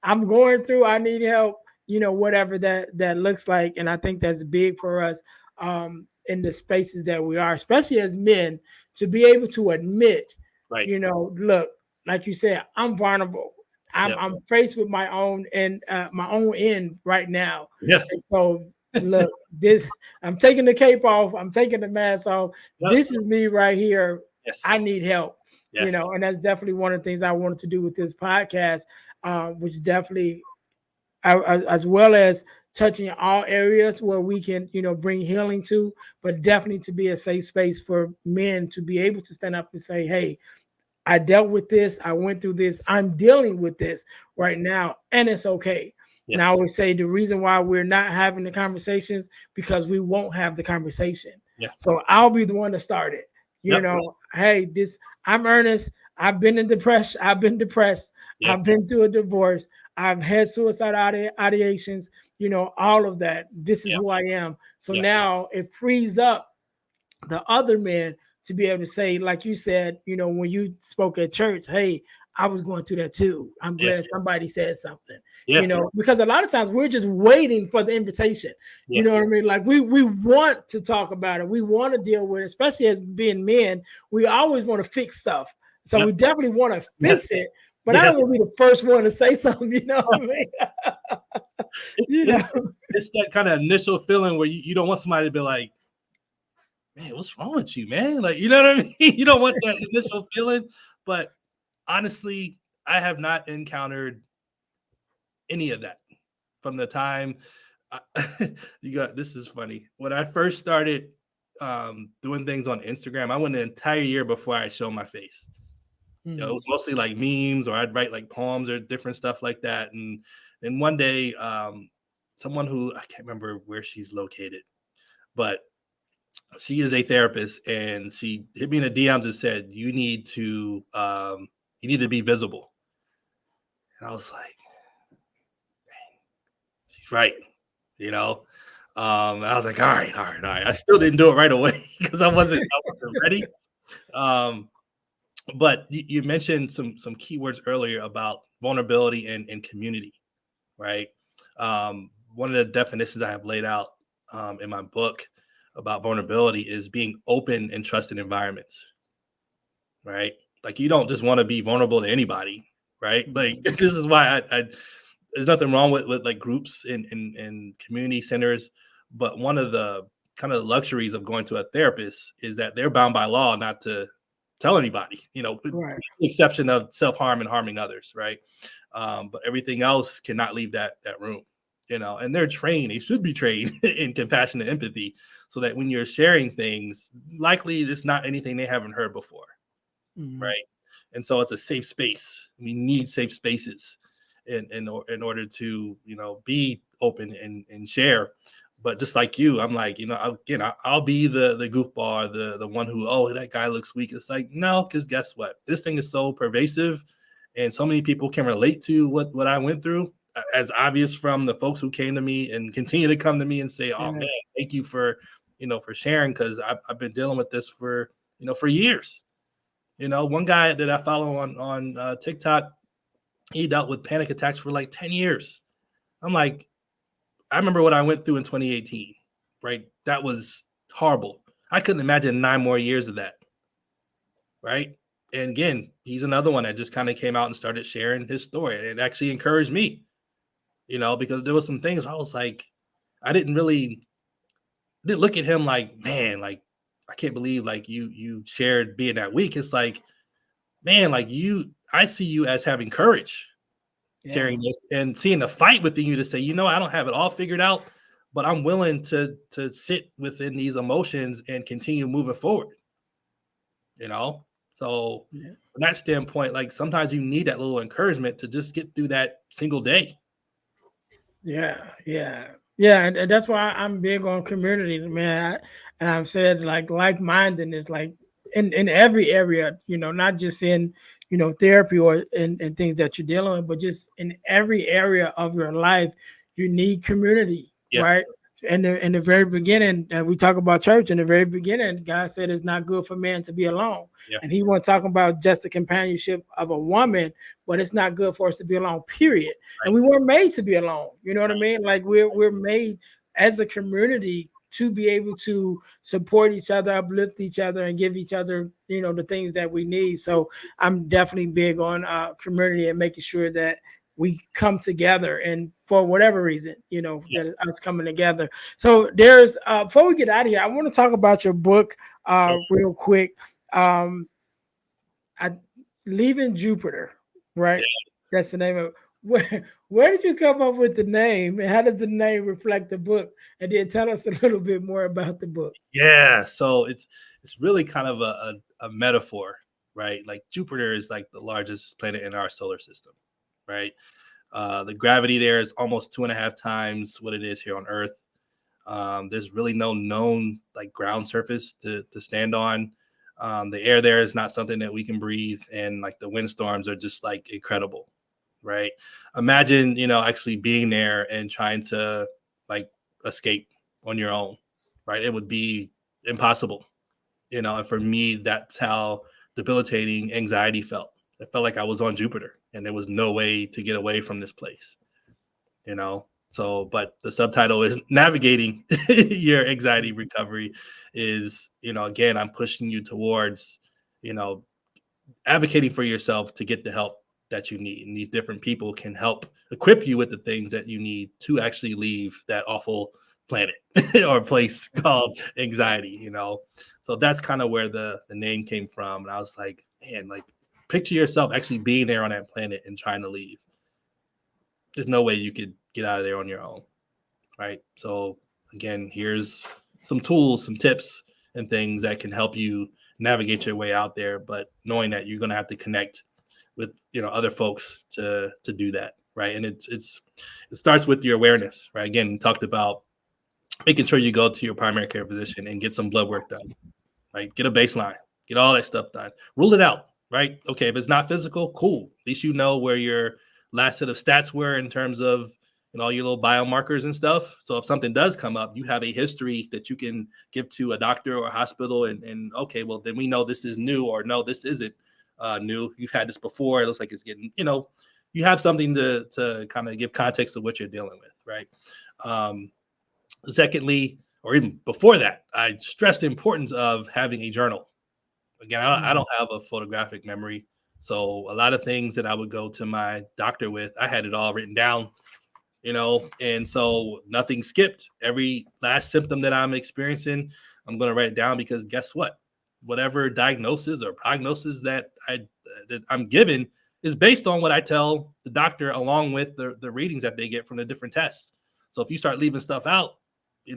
I'm going through. I need help. Whatever that looks like. And I think that's big for us in the spaces that we are, especially as men, to be able to admit, Right. Look, like you said, I'm vulnerable. I'm Yep. I'm faced with my own and my own end right now. Yeah. And so look, this I'm taking the cape off. I'm taking the mask off. Yep. This is me right here. Yes. I need help. Yes. And that's definitely one of the things I wanted to do with this podcast, which definitely, as well as touching all areas where we can, bring healing to, but definitely to be a safe space for men to be able to stand up and say, hey, I dealt with this. I went through this. I'm dealing with this right now, and it's okay. Yes. And I always say the reason why we're not having the conversations because we won't have the conversation. Yeah. So I'll be the one to start it. Yep. Hey, I'm Ernest. I've been in depression. I've been depressed. Yep. I've been through a divorce. I've had suicide ideations. All of that. This is Yep. who I am. So Yes. now it frees up the other men to be able to say, like you said, when you spoke at church, hey, I was going through that too. I'm glad somebody said something, because a lot of times we're just waiting for the invitation. Yes. You know what I mean? Like we want to talk about it. We want to deal with it, especially as being men. We always want to fix stuff. So we definitely want to fix it. But I don't want to be the first one to say something, you know what I mean? It's that kind of initial feeling where you don't want somebody to be like, man, what's wrong with you, man? Like, you know what I mean? You don't want that initial feeling. But honestly, I have not encountered any of that from the time this is funny. When I first started doing things on Instagram, I went an entire year before I showed my face. It was mostly like memes, or I'd write like poems or different stuff like that. And then one day, someone who I can't remember where she's located, but she is a therapist, and she hit me in the DMs and said, you need to be visible. And I was like, she's right. I was like, all right. I still didn't do it right away because I wasn't ready. But you mentioned some keywords earlier about vulnerability and community, right? One of the definitions I have laid out in my book about vulnerability is being open and trusted environments, right? Like you don't just want to be vulnerable to anybody, right? Like this is why I there's nothing wrong with like groups and community centers, but one of the kind of luxuries of going to a therapist is that they're bound by law not to tell anybody, with the exception of self-harm and harming others, right? But everything else cannot leave that room, and they're trained, they should be trained in compassion and empathy, so that when you're sharing things, likely it's not anything they haven't heard before, right? And so it's a safe space. We need safe spaces in order to be open and share. But just like you, I'm like, I'll be the goofball, the one who, oh, that guy looks weak. It's like, no, because guess what? This thing is so pervasive, and so many people can relate to what I went through, as obvious from the folks who came to me and continue to come to me and say, oh man, thank you for sharing, because I've been dealing with this for years. One guy that I follow on TikTok, he dealt with panic attacks for like 10 years. I'm like, I remember what I went through in 2018, right? That was horrible. I couldn't imagine 9 more years of that, right? And again, he's another one that just kind of came out and started sharing his story. And it actually encouraged me, because there was some things I was like, I didn't look at him like, man, like, I can't believe like you shared being that weak. It's like, man, like I see you as having courage. Sharing this and seeing the fight within you to say, I don't have it all figured out, but I'm willing to sit within these emotions and continue moving forward. So from that standpoint, like sometimes you need that little encouragement to just get through that single day. Yeah. And that's why I'm big on community, man. And I've said like-mindedness, like in every area, not just in, therapy or in things that you're dealing with, but just in every area of your life, you need community, Yeah, right? And in the very beginning, we talk about church. In the very beginning, God said it's not good for man to be alone, yeah, and He wasn't talking about just the companionship of a woman, but it's not good for us to be alone. Period. And right, we weren't made to be alone. You know what I right. mean? Like we're made as a community to be able to support each other, uplift each other, and give each other, the things that we need. So I'm definitely big on community and making sure that we come together, and for whatever reason, Yeah, that it's coming together. So there's before we get out of here, I want to talk about your book sure. real quick. Um, I leaving Jupiter, right? That's the name of it. Where did you come up with the name, and how does the name reflect the book? And then tell us a little bit more about the book. Yeah, so it's really kind of a metaphor, right? Like Jupiter is like the largest planet in our solar system, right? The gravity there is almost 2.5 times what it is here on Earth. There's really no known like ground surface to stand on. The air there is not something that we can breathe, and like the windstorms are just like incredible, right? Imagine, actually being there and trying to like escape on your own, right? It would be impossible, and for me, that's how debilitating anxiety felt. It felt like I was on Jupiter and there was no way to get away from this place, you know. So, but the subtitle is navigating your anxiety recovery. Is, again, I'm pushing you towards, you know advocating for yourself to get the help that you need, and these different people can help equip you with the things that you need to actually leave that awful planet or place called anxiety. So that's kind of where the name came from, and I was like, man, like, picture yourself actually being there on that planet and trying to leave. There's no way you could get out of there on your own, right? So again, here's some tools, some tips, and things that can help you navigate your way out there, but knowing that you're going to have to connect with other folks to do that, right? And it starts with your awareness, right? Again, we talked about making sure you go to your primary care physician and get some blood work done, right? Get a baseline, get all that stuff done, rule it out, right? Okay, if it's not physical, cool. At least you know where your last set of stats were in terms of all your little biomarkers and stuff. So if something does come up, you have a history that you can give to a doctor or a hospital, and okay, well, then we know this is new, or no, this isn't new. You've had this before. It looks like it's getting, you have something to kind of give context to what you're dealing with, right? Um, Secondly, or even before that, I stress the importance of having a journal. Again, I Mhm. don't have a photographic memory. So a lot of things that I would go to my doctor with, I had it all written down, and so nothing skipped. Every last symptom that I'm experiencing, I'm going to write it down, because guess what? Whatever diagnosis or prognosis that I'm given is based on what I tell the doctor, along with the readings that they get from the different tests. So if you start leaving stuff out, you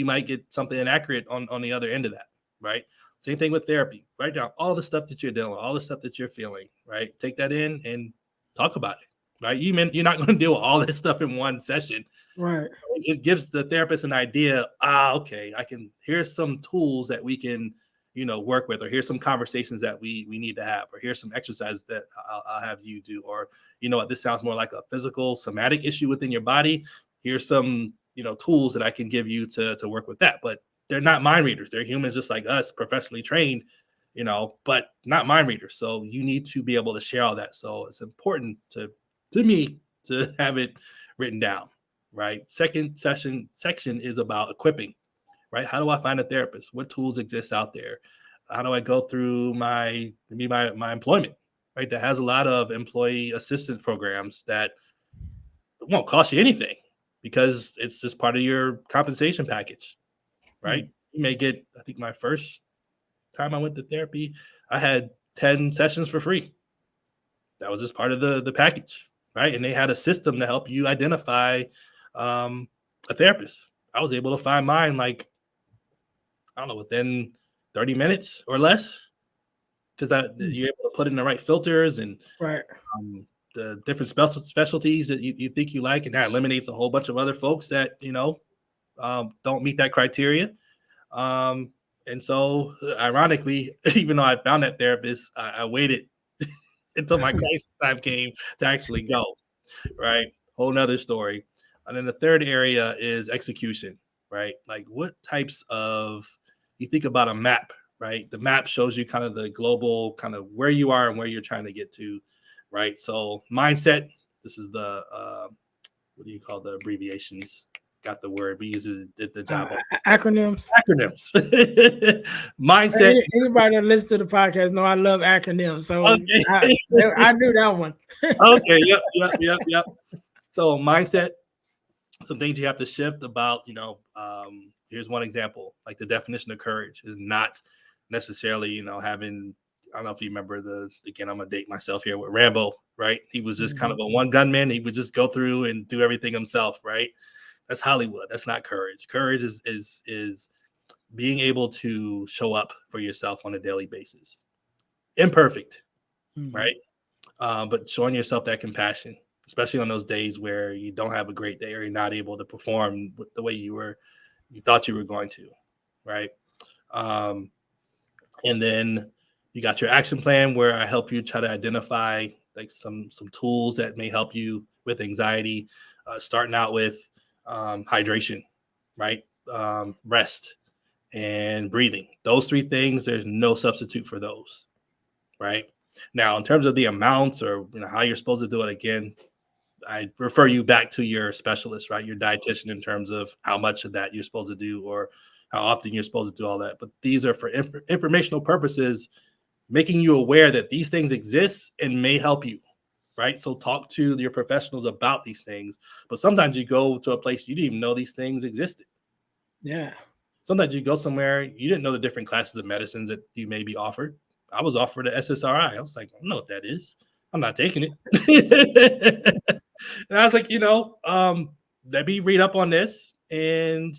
might get something inaccurate on the other end of that, right? Same thing with therapy. Write down all the stuff that you're dealing with, all the stuff that you're feeling, right? Take that in and talk about it, right? You're not going to deal with all this stuff in one session. Right. It gives the therapist an idea. Okay, here's some tools that we can, work with, or here's some conversations that we need to have, or here's some exercises that I'll have you do, or what, this sounds more like a physical somatic issue within your body. Here's some, tools that I can give you to work with that. But they're not mind readers. They're humans just like us, professionally trained, but not mind readers. So you need to be able to share all that. So it's important to me to have it written down, right? Second section is about equipping, right? How do I find a therapist? What tools exist out there? How do I go through my employment, right? That has a lot of employee assistance programs that won't cost you anything, because it's just part of your compensation package, right? Mm. You may get, I think my first time I went to therapy, I had 10 sessions for free. That was just part of the package, right? And they had a system to help you identify um, a therapist. I was able to find mine, like, I don't know, within 30 minutes or less, because Mm. you're able to put in the right filters and Right. the different specialties that you think you like, and that eliminates a whole bunch of other folks that don't meet that criteria. Um, And so, ironically, even though I found that therapist, I waited until my crisis time came to actually go. Right, whole nother story. And then the third area is execution. Right, like what types of, you think about a map. Right, the map shows you kind of the global, kind of where you are and where you're trying to get to. Right, so mindset. This is the what do you call the abbreviations? Got the word. We use it, did the job on Acronyms. acronyms. Mindset. Anybody that listens to the podcast know I love acronyms, so I, Okay. I knew that one. Okay. Yep. So mindset, some things you have to shift about, here's one example. Like the definition of courage is not necessarily, having, I don't know if you remember again, I'm gonna date myself here with Rambo, right? He was just kind of a one gunman. He would just go through and do everything himself, right? That's Hollywood. That's not courage. Courage is being able to show up for yourself on a daily basis. Imperfect, right? But showing yourself that compassion, especially on those days where you don't have a great day or you're not able to perform the way you thought you were going to, right? And then you got your action plan where I help you try to identify like some tools that may help you with anxiety, starting out with hydration, right? Rest and breathing. Those three things, there's no substitute for those, right? Now, in terms of the amounts or how you're supposed to do it, again, I refer you back to your specialist, right? Your dietitian, in terms of how much of that you're supposed to do or how often you're supposed to do all that. But these are for informational purposes, making you aware that these things exist and may help you, right? So talk to your professionals about these things. But sometimes you go to a place you didn't even know these things existed. Yeah. Sometimes you go somewhere, you didn't know the different classes of medicines that you may be offered. I was offered an SSRI. I was like, I don't know what that is. I'm not taking it. And I was like, let me read up on this. And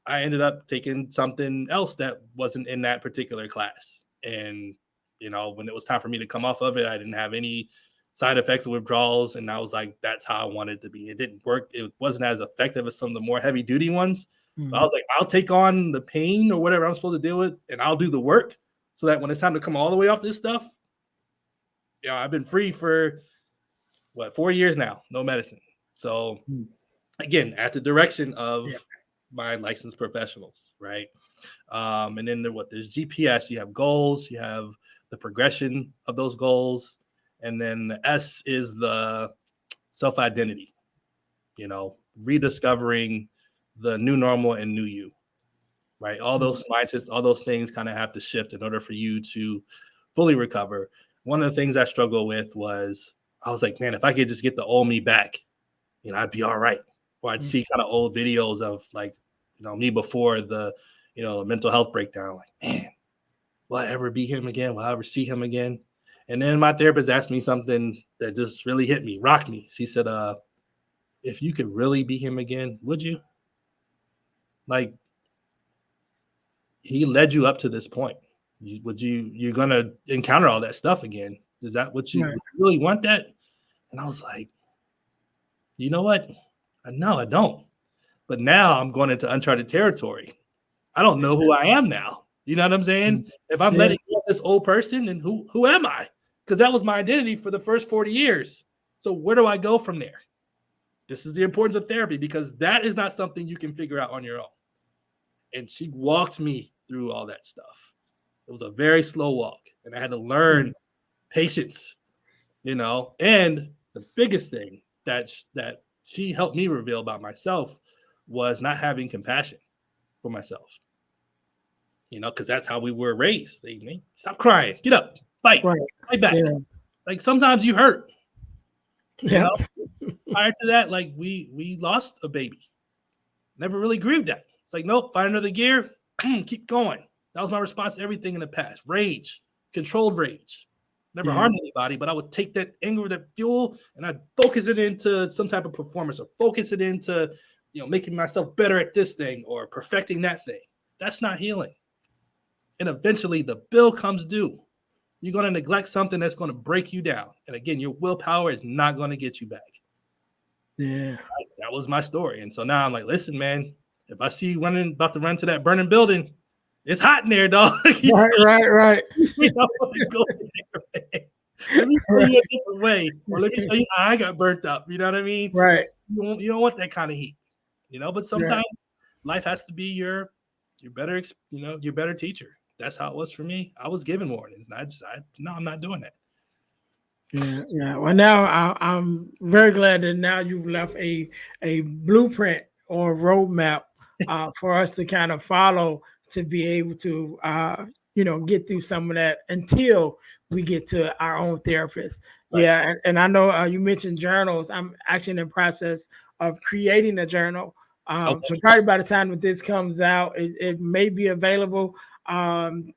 I ended up taking something else that wasn't in that particular class. And, when it was time for me to come off of it, I didn't have any side effects or withdrawals. And I was like, that's how I wanted it to be. It didn't work. It wasn't as effective as some of the more heavy duty ones. But I was like, I'll take on the pain or whatever I'm supposed to deal with, and I'll do the work so that when it's time to come all the way off this stuff, I've been free for 4 years now, no medicine. So again, at the direction of my licensed professionals, right? And then there's GPS, you have goals, you have the progression of those goals, and then the S is the self-identity, rediscovering the new normal and new you, right? All those mindsets, all those things kind of have to shift in order for you to fully recover. One of the things I struggled with was, I was like, man, if I could just get the old me back, I'd be all right. Or I'd see kind of old videos of like, me before the, mental health breakdown. Like, man, will I ever be him again? Will I ever see him again? And then my therapist asked me something that just really hit me, rocked me. She said, if you could really be him again, would you? Like, he led you up to this point. You're going to encounter all that stuff again. Is that what you really want that? And I was like, you know what? No, I don't. But now I'm going into uncharted territory. I don't know who I am now. You know what I'm saying? If I'm letting go of this old person, then who am I? Because that was my identity for the first 40 years. So where do I go from there? This is the importance of therapy, because that is not something you can figure out on your own. And she walked me through all that stuff. It was a very slow walk, and I had to learn patience, and the biggest thing that she helped me reveal about myself was not having compassion for myself. Because that's how we were raised. They stop crying, get up, fight back. Yeah. Like sometimes you hurt. Prior to that, like we lost a baby. Never really grieved that. It's like, nope, find another gear, keep going. That was my response to everything in the past. Rage, controlled rage. Never harmed anybody, but I would take that anger, that fuel, and I'd focus it into some type of performance, or focus it into, making myself better at this thing or perfecting that thing. That's not healing. And eventually the bill comes due. You're going to neglect something that's going to break you down. And again, your willpower is not going to get you back. Yeah. That was my story. And so now I'm like, listen, man, if I see you about to run to that burning building, It's hot in there, dog. Right. You know, go there, man. Let me show you a different way, or let me show you how I got burnt up. You know what I mean? Right. You don't want that kind of heat, you know. But Right. sometimes life has to be your better, your better teacher. That's how it was for me. I was given warnings, and no, I'm not doing that. Yeah. Well, now I'm very glad that now you've left a blueprint or roadmap for us to kind of follow to be able to get through some of that until we get to our own therapist. Right. Yeah, and I know you mentioned journals. I'm actually in the process of creating a journal. So Okay. probably by the time that this comes out, it may be available. Um,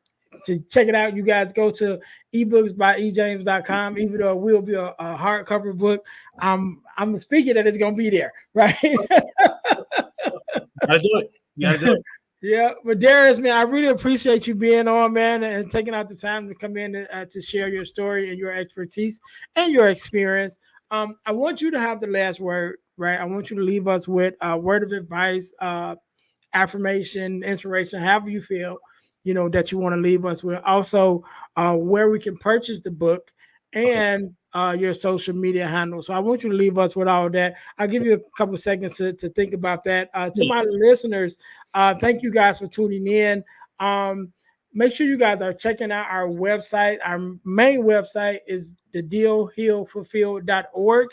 to check it out, you guys go to ebooksbyejames.com. Even though it will be a hardcover book, I'm speaking that it's gonna be there, right? You gotta do it. You gotta do it. Yeah, but Darius, man, I really appreciate you being on, man, and taking out the time to come in to share your story and your expertise and your experience. I want you to have the last word, right? I want you to leave us with a word of advice, affirmation, inspiration, however you feel, that you want to leave us with. Also, where we can purchase the book Okay. and your social media handle. So I want you to leave us with all that. I'll give you a couple seconds to think about that. To Yeah. my listeners, thank you guys for tuning in. Make sure you guys are checking out our website. Our main website is the dealhealfulfilled.org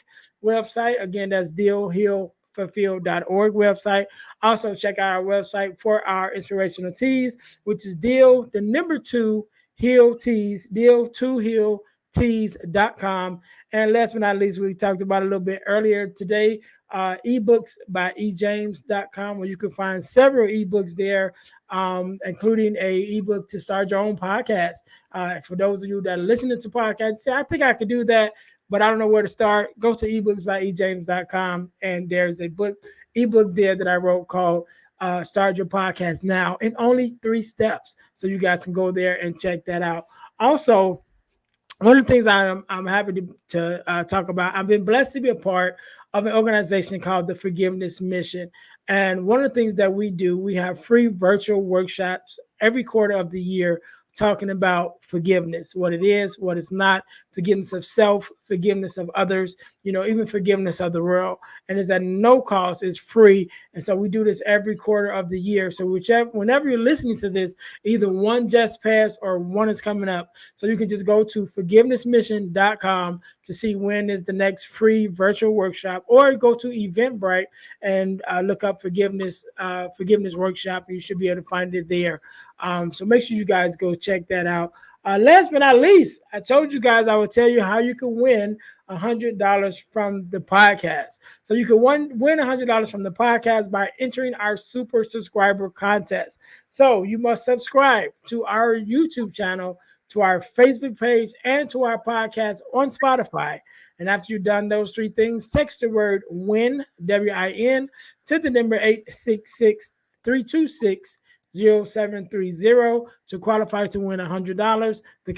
website. Again, that's dealhealfulfilled.org website. Also, check out our website for our inspirational teas, which is deal, the number two, heal teas, deal2heal teas.com. And last but not least, we talked about a little bit earlier today, ebooks by ejames.com, where you can find several ebooks there, including a ebook to start your own podcast. For those of you that are listening to podcasts, say, I think I could do that, but I don't know where to start. Go to ebooks by ejames.com, and there's a ebook there that I wrote called Start Your Podcast Now in only 3 steps. So you guys can go there and check that out. Also, one of the things I'm happy to talk about, I've been blessed to be a part of an organization called the Forgiveness Mission. And one of the things that we do, we have free virtual workshops every quarter of the year talking about forgiveness, what it is, what it's not, forgiveness of self, forgiveness of others, even forgiveness of the world. And it's at no cost, it's free. And so we do this every quarter of the year. So whenever you're listening to this, either one just passed or one is coming up. So you can just go to forgivenessmission.com to see when is the next free virtual workshop, or go to Eventbrite and look up forgiveness workshop. You should be able to find it there. So make sure you guys go check that out. Last but not least, I told you guys I would tell you how you can win $100 from the podcast. So you can win $100 from the podcast by entering our super subscriber contest. So you must subscribe to our YouTube channel, to our Facebook page, and to our podcast on Spotify. And after you've done those 3 things, text the word WIN, WIN, to the number 866-326-0730 to qualify to win $100. The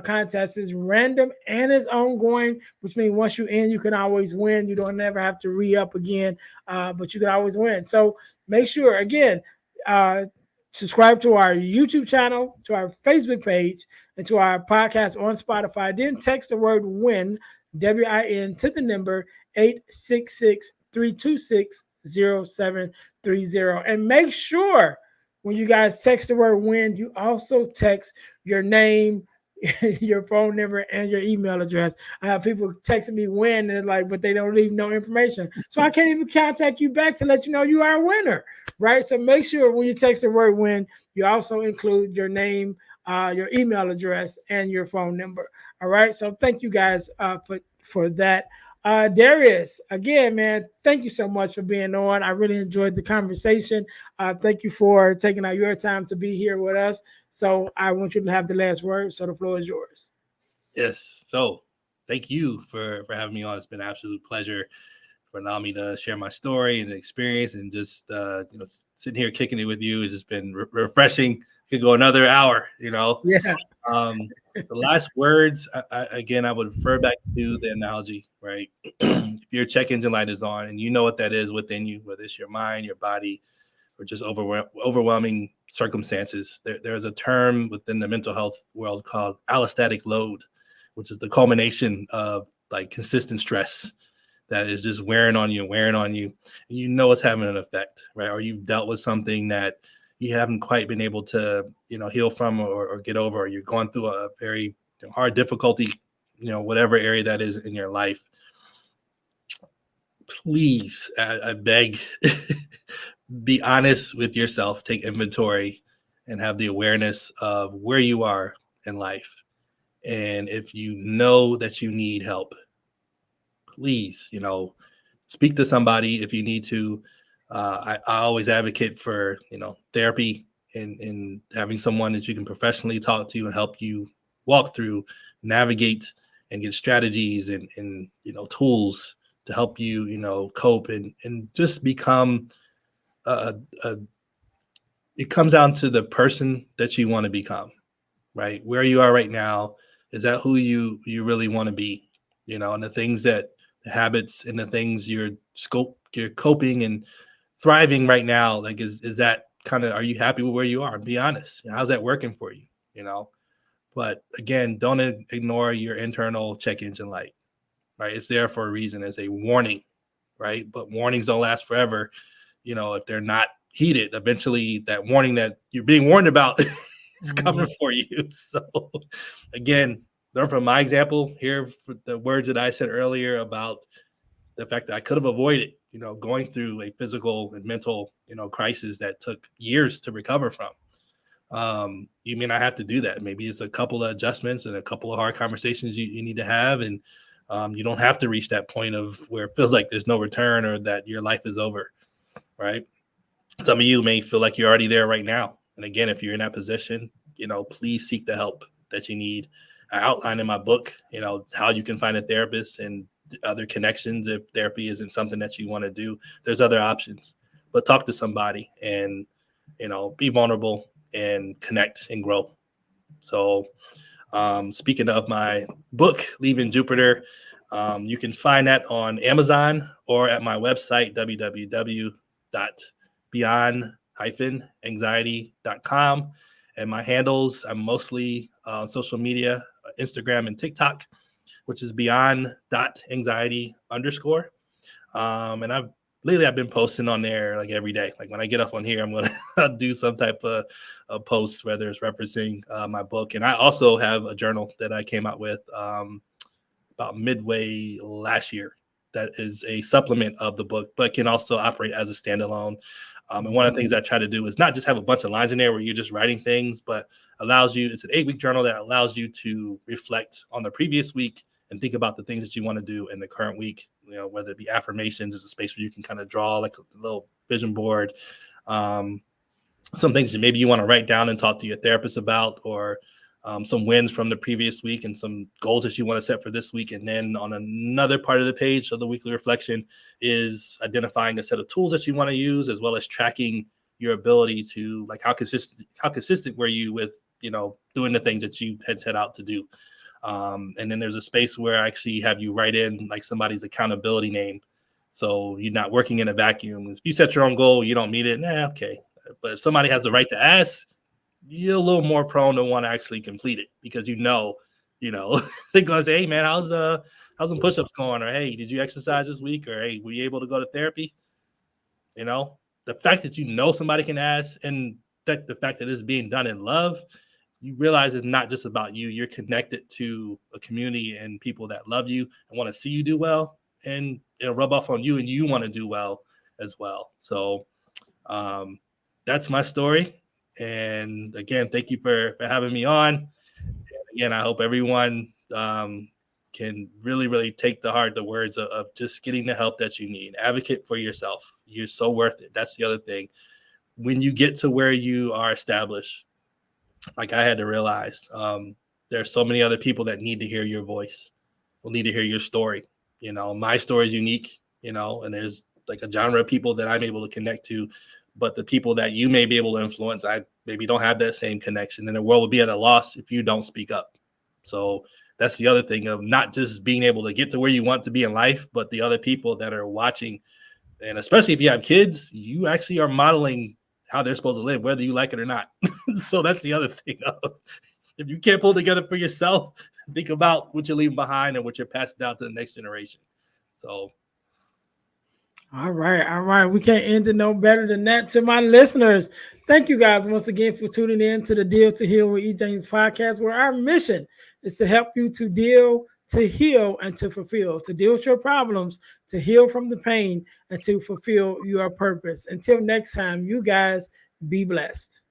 contest is random and is ongoing, which means once you in, you can always win. You don't never have to re-up again, but you can always win. So make sure, again, subscribe to our YouTube channel, to our Facebook page, and to our podcast on Spotify. Then text the word WIN, WIN, to the number 866-326-0730. And make sure when you guys text the word WIN, you also text your name, your phone number, and your email address. I have people texting me WIN, and but they don't leave no information. So I can't even contact you back to let you know you are a winner, right? So make sure when you text the word WIN, you also include your name, your email address, and your phone number. All right. So thank you guys for that. Darius, again, man, thank you so much for being on. I really enjoyed the conversation. Thank you for taking out your time to be here with us. So I want you to have the last word. So the floor is yours. Yes. So thank you for having me on. It's been an absolute pleasure for allowing me to share my story and experience, and just sitting here kicking it with you has just been refreshing. Could go another hour, Yeah. The last words, I would refer back to the analogy, right? If your check engine light is on and you know what that is within you, whether it's your mind, your body, or just overwhelming circumstances. There's a term within the mental health world called allostatic load, which is the culmination of like consistent stress that is just wearing on you, and you know it's having an effect, right? Or you've dealt with something that you haven't quite been able to, heal from or get over, or you're going through a very hard difficulty, whatever area that is in your life. Please, I beg, be honest with yourself, take inventory, and have the awareness of where you are in life. And if you know that you need help, please, speak to somebody if you need to. I always advocate for, therapy and having someone that you can professionally talk to and help you walk through, navigate, and get strategies and tools to help you, cope and just become a it comes down to the person that you want to become, right? Where you are right now, is that who you really want to be? And the habits and the things you're coping and thriving right now, like is that kind of, are you happy with where you are? Be honest. How's that working for you? But again, don't ignore your internal check engine light, right? It's there for a reason, as a warning, right? But warnings don't last forever. If they're not heeded, eventually that warning that you're being warned about is coming for you. So again, learn from my example here, for the words that I said earlier about the fact that I could have avoided, going through a physical and mental, crisis that took years to recover from. You may not have to do that. Maybe it's a couple of adjustments and a couple of hard conversations you need to have. And you don't have to reach that point of where it feels like there's no return or that your life is over, right? Some of you may feel like you're already there right now. And again, if you're in that position, please seek the help that you need. I outline in my book, how you can find a therapist and other connections if therapy isn't something that you want to do. There's other options, but talk to somebody and, be vulnerable and connect and grow. So speaking of my book, Leaving Jupiter, you can find that on Amazon or at my website, www.beyond-anxiety.com. And my handles, I'm mostly on social media, Instagram and TikTok, which is beyond.anxiety_. And lately I've been posting on there like every day. Like when I get up on here, I'm going to do some type of a post, whether it's referencing my book. And I also have a journal that I came out with about midway last year that is a supplement of the book, but can also operate as a standalone. And one of the things I try to do is not just have a bunch of lines in there where you're just writing things, but it's an 8-week journal that allows you to reflect on the previous week and think about the things that you want to do in the current week, whether it be affirmations. There's a space where you can kind of draw like a little vision board. Some things that maybe you want to write down and talk to your therapist about, or some wins from the previous week and some goals that you want to set for this week. And then on another part of the page of the weekly reflection is identifying a set of tools that you want to use, as well as tracking your ability to, like, how consistent were you with, doing the things that you had set out to do. And then there's a space where I actually have you write in like somebody's accountability name. So you're not working in a vacuum. If you set your own goal, you don't meet it. Okay. But if somebody has the right to ask, you're a little more prone to want to actually complete it, because they're going to say, hey man, how's some push-ups going? Or, hey, did you exercise this week? Or, hey, were you able to go to therapy? The fact that somebody can ask, and the fact that it's being done in love, you realize it's not just about you. You're connected to a community and people that love you and want to see you do well, and it'll rub off on you and you want to do well as well. So that's my story. And again, thank you for having me on. And again, I hope everyone can really, really take to heart the words of just getting the help that you need. Advocate for yourself. You're so worth it. That's the other thing. When you get to where you are established, like I had to realize, there's so many other people that need to hear your voice, will need to hear your story. My story is unique, and there's like a genre of people that I'm able to connect to. But the people that you may be able to influence, I maybe don't have that same connection, and the world will be at a loss if you don't speak up. So that's the other thing of not just being able to get to where you want to be in life, but the other people that are watching. And especially if you have kids, you actually are modeling how they're supposed to live, whether you like it or not. So that's the other thing. If you can't pull together for yourself, think about what you're leaving behind and what you're passing down to the next generation. So. All right. We can't end it no better than that. To my listeners, thank you guys once again for tuning in to the Deal to Heal with E. James podcast, where our mission is to help you to deal, to heal, and to fulfill, to deal with your problems, to heal from the pain, and to fulfill your purpose. Until next time, you guys be blessed.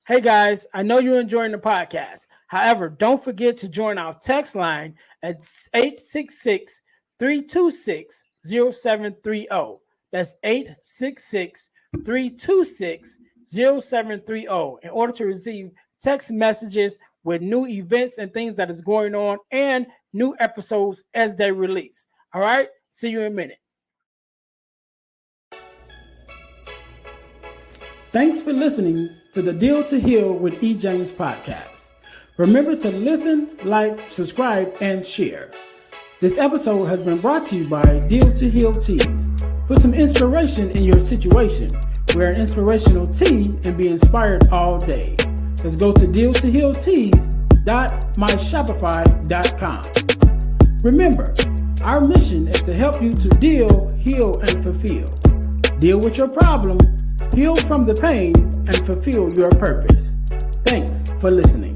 Hey guys, I know you're enjoying the podcast. However, don't forget to join our text line at 866-326-0730. That's 866-326-0730 in order to receive text messages with new events and things that is going on and new episodes as they release. All right, see you in a minute. Thanks for listening to the Deal to Heal with E. James podcast. Remember to listen, like, subscribe, and share. This episode has been brought to you by Deal to Heal Teas. Put some inspiration in your situation. Wear an inspirational tea and be inspired all day. Let's go to dealtohealteas.myshopify.com. Remember, our mission is to help you to deal, heal, and fulfill. Deal with your problem, heal from the pain, and fulfill your purpose. Thanks for listening.